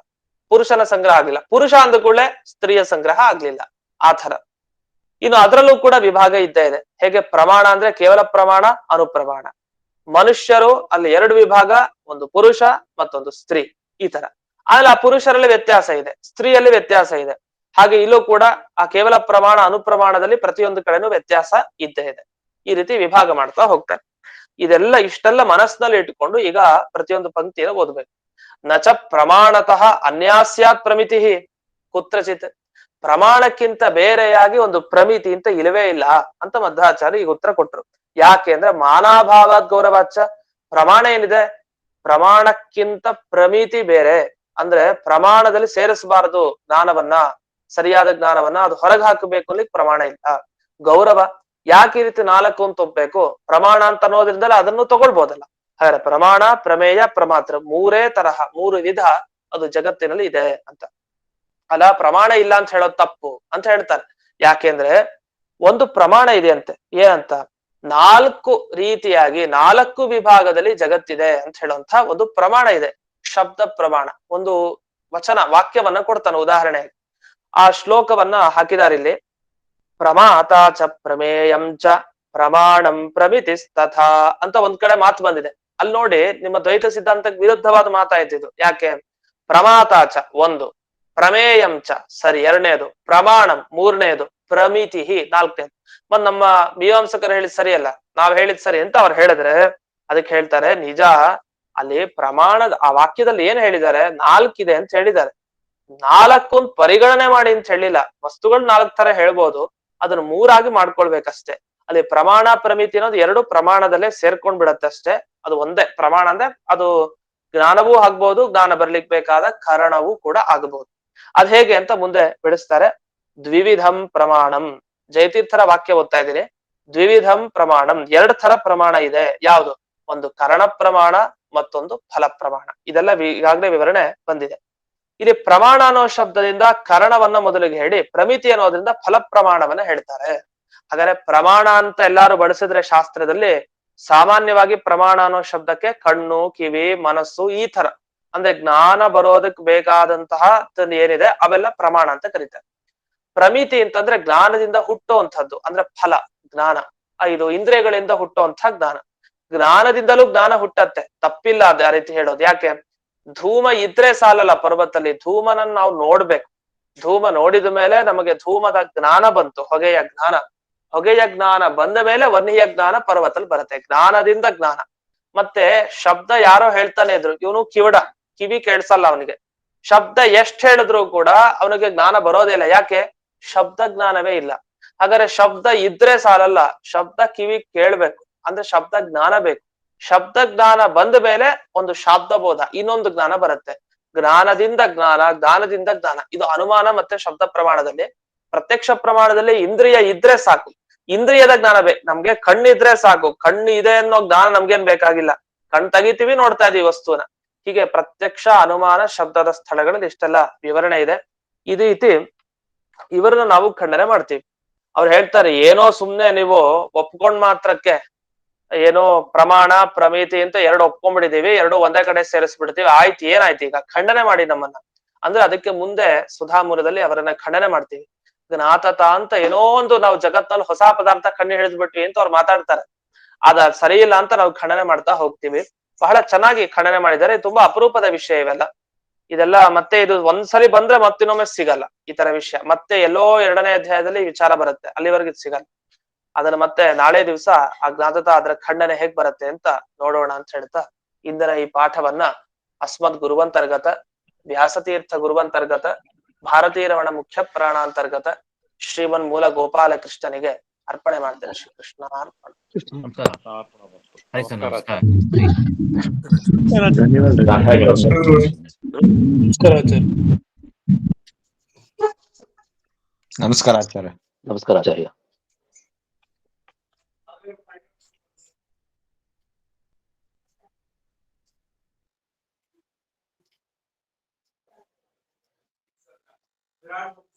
ಪುರುಷನ ಸಂಗ್ರಹ ಆಗಿಲ್ಲ, ಪುರುಷ ಅಂದ ಕೂಡಲೇ ಸ್ತ್ರೀಯ ಸಂಗ್ರಹ ಆಗ್ಲಿಲ್ಲ. ಆ ತರ ಇನ್ನು ಅದರಲ್ಲೂ ಕೂಡ ವಿಭಾಗ ಇದ್ದೇ ಇದೆ. ಹೇಗೆ ಪ್ರಮಾಣ ಅಂದ್ರೆ ಕೇವಲ ಪ್ರಮಾಣ, ಅನುಪ್ರಮಾಣ. ಮನುಷ್ಯರು ಅಲ್ಲಿ ಎರಡು ವಿಭಾಗ, ಒಂದು ಪುರುಷ ಮತ್ತೊಂದು ಸ್ತ್ರೀ, ಈ ತರ. ಆಮೇಲೆ ಆ ಪುರುಷರಲ್ಲಿ ವ್ಯತ್ಯಾಸ ಇದೆ, ಸ್ತ್ರೀಯಲ್ಲಿ ವ್ಯತ್ಯಾಸ ಇದೆ. ಹಾಗೆ ಇಲ್ಲೂ ಕೂಡ ಆ ಕೇವಲ ಪ್ರಮಾಣ, ಅನುಪ್ರಮಾಣದಲ್ಲಿ ಪ್ರತಿಯೊಂದು ಕಡೆನೂ ವ್ಯತ್ಯಾಸ ಇದ್ದೇ ಇದೆ. ಈ ರೀತಿ ವಿಭಾಗ ಮಾಡ್ತಾ ಹೋಗ್ತಾರೆ. ಇಷ್ಟೆಲ್ಲ ಮನಸ್ಸಿನಲ್ಲಿ ಇಟ್ಟುಕೊಂಡು ಈಗ ಪ್ರತಿಯೊಂದು ಪಂಕ್ತಿಯನ್ನು ಓದ್ಬೇಕು. ನಚ ಪ್ರಮಾಣತಃ ಅನ್ಯಾಸ್ಯಾತ್ ಪ್ರಮಿತಿ ಕುತ್ರಚಿತ್. ಪ್ರಮಾಣಕ್ಕಿಂತ ಬೇರೆಯಾಗಿ ಒಂದು ಪ್ರಮಿತಿ ಅಂತ ಇಲ್ಲವೇ ಇಲ್ಲ ಅಂತ ಮಧ್ವಾಚಾರ್ಯ ಈಗ ಉತ್ತರ ಕೊಟ್ರು. ಯಾಕೆ ಅಂದ್ರೆ ಮಾನಾಭಾವಾದ್ ಗೌರವಾಚ. ಪ್ರಮಾಣ ಏನಿದೆ, ಪ್ರಮಾಣಕ್ಕಿಂತ ಪ್ರಮಿತಿ ಬೇರೆ. ಅಂದ್ರೆ ಪ್ರಮಾಣದಲ್ಲಿ ಸೇರಿಸಬಾರದು ಜ್ಞಾನವನ್ನ, ಸರಿಯಾದ ಜ್ಞಾನವನ್ನ, ಅದು ಹೊರಗೆ ಹಾಕಬೇಕು ಅಲ್ಲಿ ಪ್ರಮಾಣ ಇಲ್ಲ. ಗೌರವ, ಯಾಕೆ ಈ ರೀತಿ ನಾಲ್ಕು ಅಂತ ಒಪ್ಬೇಕು? ಪ್ರಮಾಣ ಅಂತ ಅನ್ನೋದ್ರಿಂದಲೇ ಅದನ್ನು ತಗೊಳ್ಬೋದಲ್ಲ. ಹಾಗಾದ್ರೆ ಪ್ರಮಾಣ, ಪ್ರಮೇಯ, ಪ್ರಮಾತ್ರ ಮೂರೇ ತರಹ, ಮೂರು ವಿಧ ಅದು ಜಗತ್ತಿನಲ್ಲಿ ಇದೆ ಅಂತ. ಅಲ್ಲ, ಪ್ರಮಾಣ ಇಲ್ಲ ಅಂತ ಹೇಳೋದು ತಪ್ಪು ಅಂತ ಹೇಳ್ತಾರೆ. ಯಾಕೆಂದ್ರೆ ಒಂದು ಪ್ರಮಾಣ ಇದೆ ಅಂತೆ. ಏನಂತ? ನಾಲ್ಕು ರೀತಿಯಾಗಿ, ನಾಲ್ಕು ವಿಭಾಗದಲ್ಲಿ ಜಗತ್ತಿದೆ ಅಂತ ಹೇಳುವಂತ ಒಂದು ಪ್ರಮಾಣ ಇದೆ, ಶಬ್ದ ಪ್ರಮಾಣ. ಒಂದು ವಚನ, ವಾಕ್ಯವನ್ನ ಕೊಡ್ತಾನೆ ಉದಾಹರಣೆ. ಆ ಶ್ಲೋಕವನ್ನ ಹಾಕಿದಾರಿಲ್ಲಿ. ಪ್ರಮಾತ ಚ ಪ್ರಮೇಯಂ ಚ ಪ್ರಮಾಣಂ ಪ್ರಮಿತಿಸ್ತಥಾ ಅಂತ ಒಂದ್ ಕಡೆ ಮಾತು ಬಂದಿದೆ. ಅಲ್ಲಿ ನೋಡಿ, ನಿಮ್ಮ ದ್ವೈತ ಸಿದ್ಧಾಂತಕ್ಕೆ ವಿರುದ್ಧವಾದ ಮಾತಾಯ್ತಿದ್ದು. ಯಾಕೆ? ಪ್ರಮಾತಾಚ ಒಂದು, ಪ್ರಮೇಯಂ ಚ ಸರಿ ಎರಡನೇದು, ಪ್ರಮಾಣಂ ಮೂರನೇದು, ಪ್ರಮಿತಿ ನಾಲ್ಕನೇದು. ಮತ್ ನಮ್ಮ ಮೀಮಾಂಸಕರು ಹೇಳಿದ್ ಸರಿಯಲ್ಲ, ನಾವ್ ಹೇಳಿದ್ ಸರಿ ಅಂತ ಅವ್ರು ಹೇಳಿದ್ರೆ ಅದಕ್ಕೆ ಹೇಳ್ತಾರೆ, ನಿಜ ಅಲ್ಲಿ ಪ್ರಮಾಣದ ಆ ವಾಕ್ಯದಲ್ಲಿ ಏನ್ ಹೇಳಿದ್ದಾರೆ? ನಾಲ್ಕಿದೆ ಅಂತ ಹೇಳಿದ್ದಾರೆ. ನಾಲ್ಕು ಪರಿಗಣನೆ ಮಾಡಿ ಅಂತ ಹೇಳಿಲ್ಲ. ವಸ್ತುಗಳು ನಾಲ್ಕು ತರ ಹೇಳ್ಬೋದು, ಅದನ್ನ ಮೂರಾಗಿ ಮಾಡ್ಕೊಳ್ಬೇಕಷ್ಟೇ. ಅಲ್ಲಿ ಪ್ರಮಾಣ ಪ್ರಮಿತಿ ಅನ್ನೋದು ಎರಡು ಪ್ರಮಾಣದಲ್ಲೇ ಸೇರ್ಕೊಂಡ್ ಬಿಡತ್ತೆ ಅಷ್ಟೇ. ಅದು ಒಂದೇ ಪ್ರಮಾಣ ಅಂದ್ರೆ ಅದು ಜ್ಞಾನವೂ ಆಗ್ಬಹುದು, ಜ್ಞಾನ ಬರ್ಲಿಕ್ಕೆ ಬೇಕಾದ ಕಾರಣವೂ ಕೂಡ ಆಗಬಹುದು. ಅದ್ ಹೇಗೆ ಅಂತ ಮುಂದೆ ಬಿಡಿಸ್ತಾರೆ. ದ್ವಿವಿಧಂ ಪ್ರಮಾಣಂ, ಜಯತೀರ್ಥರ ವಾಕ್ಯ ಓದ್ತಾ ಇದ್ದೀನಿ. ದ್ವಿವಿಧಂ ಪ್ರಮಾಣಂ, ಎರಡು ತರ ಪ್ರಮಾಣ ಇದೆ. ಯಾವುದು? ಒಂದು ಕರಣ ಪ್ರಮಾಣ, ಮತ್ತೊಂದು ಫಲ ಪ್ರಮಾಣ. ಇದೆಲ್ಲ ಈಗಾಗಲೇ ವಿವರಣೆ ಬಂದಿದೆ. ಇಲ್ಲಿ ಪ್ರಮಾಣ ಅನ್ನೋ ಶಬ್ದದಿಂದ ಕರಣವನ್ನ ಮೊದಲಿಗೆ ಹೇಳಿ, ಪ್ರಮಿತಿ ಅನ್ನೋದ್ರಿಂದ ಫಲ ಪ್ರಮಾಣವನ್ನ ಹೇಳ್ತಾರೆ. ಹಾಗಾದ್ರೆ ಪ್ರಮಾಣ ಅಂತ ಎಲ್ಲಾರು ಬಳಸಿದ್ರೆ ಶಾಸ್ತ್ರದಲ್ಲಿ ಸಾಮಾನ್ಯವಾಗಿ ಪ್ರಮಾಣ ಅನ್ನೋ ಶಬ್ದಕ್ಕೆ ಕಣ್ಣು, ಕಿವಿ, ಮನಸ್ಸು, ಈ ತರ ಅಂದ್ರೆ ಜ್ಞಾನ ಬರೋದಕ್ ಬೇಕಾದಂತಹ ಏನಿದೆ ಅವೆಲ್ಲ ಪ್ರಮಾಣ ಅಂತ ಕರೀತಾರೆ. ಪ್ರಮಿತಿ ಅಂತಂದ್ರೆ ಜ್ಞಾನದಿಂದ ಹುಟ್ಟುವಂಥದ್ದು, ಅಂದ್ರೆ ಫಲ, ಜ್ಞಾನ. ಇದು ಇಂದ್ರಿಯಗಳಿಂದ ಹುಟ್ಟುವಂತಹ ಜ್ಞಾನ. ಜ್ಞಾನದಿಂದಲೂ ಜ್ಞಾನ ಹುಟ್ಟತ್ತೆ, ತಪ್ಪಿಲ್ಲ ಅದೇ ರೀತಿ ಹೇಳೋದು. ಯಾಕೆ? ಧೂಮ ಇದ್ರೆ ಸಾಲಲ್ಲ, ಪರ್ವತದಲ್ಲಿ ಧೂಮನನ್ನ ನಾವು ನೋಡ್ಬೇಕು. ಧೂಮ ನೋಡಿದ ಮೇಲೆ ನಮಗೆ ಧೂಮದ ಜ್ಞಾನ ಬಂತು, ಹೊಗೆಯ ಜ್ಞಾನ. ಹೊಗೆಯ ಜ್ಞಾನ ಬಂದ ಮೇಲೆ ವನ್ನಿಯ ಜ್ಞಾನ ಪರ್ವತದಲ್ಲಿ ಬರುತ್ತೆ. ಜ್ಞಾನದಿಂದ ಜ್ಞಾನ. ಮತ್ತೆ ಶಬ್ದ ಯಾರೋ ಹೇಳ್ತಾನೆ ಇದ್ರು, ಇವನು ಕಿವಡ, ಕಿವಿ ಕೇಳ್ಸಲ್ಲ ಅವನಿಗೆ. ಶಬ್ದ ಎಷ್ಟ್ ಹೇಳಿದ್ರು ಕೂಡ ಅವನಿಗೆ ಜ್ಞಾನ ಬರೋದೇ ಇಲ್ಲ. ಯಾಕೆ? ಶಬ್ದ ಜ್ಞಾನವೇ ಇಲ್ಲ. ಹಾಗಾದ್ರೆ ಶಬ್ದ ಇದ್ರೆ ಸಾಲಲ್ಲ, ಶಬ್ದ ಕಿವಿ ಕೇಳ್ಬೇಕು, ಅಂದ್ರೆ ಶಬ್ದ ಜ್ಞಾನ ಬೇಕು. ಶಬ್ದ ಜ್ಞಾನ ಬಂದ ಮೇಲೆ ಒಂದು ಶಾಬ್ದ ಬೋಧ, ಇನ್ನೊಂದು ಜ್ಞಾನ ಬರುತ್ತೆ. ಜ್ಞಾನದಿಂದ ಜ್ಞಾನ, ಜ್ಞಾನದಿಂದ ಜ್ಞಾನ. ಇದು ಅನುಮಾನ ಮತ್ತೆ ಶಬ್ದ ಪ್ರಮಾಣದಲ್ಲಿ. ಪ್ರತ್ಯಕ್ಷ ಪ್ರಮಾಣದಲ್ಲಿ ಇಂದ್ರಿಯ ಇದ್ರೆ ಸಾಕು, ಇಂದ್ರಿಯದ ಜ್ಞಾನ ನಮ್ಗೆ ಕಣ್ಣಿದ್ರೆ ಸಾಕು, ಕಣ್ಣು ಇದೆ ಅನ್ನೋ ಜ್ಞಾನ ನಮ್ಗೇನ್ ಬೇಕಾಗಿಲ್ಲ. ಕಣ್ ತೆಗಿತೀವಿ, ನೋಡ್ತಾ ಇದೀವಿ ವಸ್ತುನ. ಹೀಗೆ ಪ್ರತ್ಯಕ್ಷ, ಅನುಮಾನ, ಶಬ್ದದ ಸ್ಥಳಗಳಲ್ಲಿ ಇಷ್ಟೆಲ್ಲ ವಿವರಣೆ ಇದೆ. ಈ ರೀತಿ ಇವರನ್ನ ನಾವು ಖಂಡನೆ ಮಾಡ್ತೀವಿ. ಅವ್ರು ಹೇಳ್ತಾರೆ, ಏನೋ ಸುಮ್ನೆ ನೀವು ಒಪ್ಕೊಂಡ್ ಮಾತ್ರಕ್ಕೆ ಏನೋ ಪ್ರಮಾಣ ಪ್ರಮಿತಿ ಅಂತ ಎರಡು ಒಪ್ಕೊಂಡ್ಬಿಟ್ಟಿದೀವಿ, ಎರಡು ಒಂದೇ ಕಡೆ ಸೇರಿಸ್ಬಿಡ್ತೀವಿ, ಆಯ್ತು ಏನಾಯ್ತು ಈಗ ಖಂಡನೆ ಮಾಡಿ ನಮ್ಮನ್ನ ಅಂದ್ರೆ. ಅದಕ್ಕೆ ಮುಂದೆ ಸುಧಾಮೂಲದಲ್ಲಿ ಅವರನ್ನ ಖಂಡನೆ ಮಾಡ್ತೀವಿ. ಜ್ಞಾತತ ಅಂತ ಏನೋ ಒಂದು ನಾವು ಜಗತ್ನಲ್ಲಿ ಹೊಸ ಪದಾರ್ಥ ಕಣ್ಣು ಹಿಡಿದ್ಬಿಟ್ವಿ ಅಂತ ಅವ್ರು ಮಾತಾಡ್ತಾರೆ. ಅದ ಸರಿ ಇಲ್ಲ ಅಂತ ನಾವು ಖಂಡನೆ ಮಾಡ್ತಾ ಹೋಗ್ತೀವಿ. ಬಹಳ ಚೆನ್ನಾಗಿ ಖಂಡನೆ ಮಾಡಿದ್ದಾರೆ. ತುಂಬಾ ಅಪರೂಪದ ವಿಷಯ ಇವೆಲ್ಲ. ಇದೆಲ್ಲ ಮತ್ತೆ ಇದು ಒಂದ್ಸರಿ ಬಂದ್ರೆ ಮತ್ತಿನ್ನೊಮ್ಮೆ ಸಿಗಲ್ಲ ಈ ತರ ವಿಷಯ. ಮತ್ತೆ ಎಲ್ಲೋ 2ನೇ ಅಧ್ಯಾಯದಲ್ಲಿ ವಿಚಾರ ಬರುತ್ತೆ, ಅಲ್ಲಿವರೆಗೆ ಇದು ಸಿಗಲ್ಲ. ಅದನ್ನ ಮತ್ತೆ ನಾಳೆ ದಿವಸ ಆ ಜ್ಞಾತತ ಅದರ ಖಂಡನೆ ಹೇಗ್ ಬರುತ್ತೆ ಅಂತ ನೋಡೋಣ ಅಂತ ಹೇಳ್ತಾ ಇಂದಿನ ಈ ಪಾಠವನ್ನ ಅಸ್ಮದ್ ಗುರುವಂತರ್ಗತ ವ್ಯಾಸತೀರ್ಥ ಗುರುವಂತರ್ಗತ ಭಾರತೀಯ ರಮಣ ಮುಖ್ಯ ಪ್ರಾಣಾಂತರ್ಗತ ಶ್ರೀಮನ್ ಮೂಲ ಗೋಪಾಲ ಕೃಷ್ಣನಿಗೆ ಅರ್ಪಣೆ ಮಾಡ್ತೇನೆ. ಶ್ರೀಕೃಷ್ಣ ಅರ್ಪಣ. ನಮಸ್ಕಾರ ಆಚಾರ್ಯ. ನಮಸ್ಕಾರ ಆಚಾರ್ಯ. ವಿರಾಟ್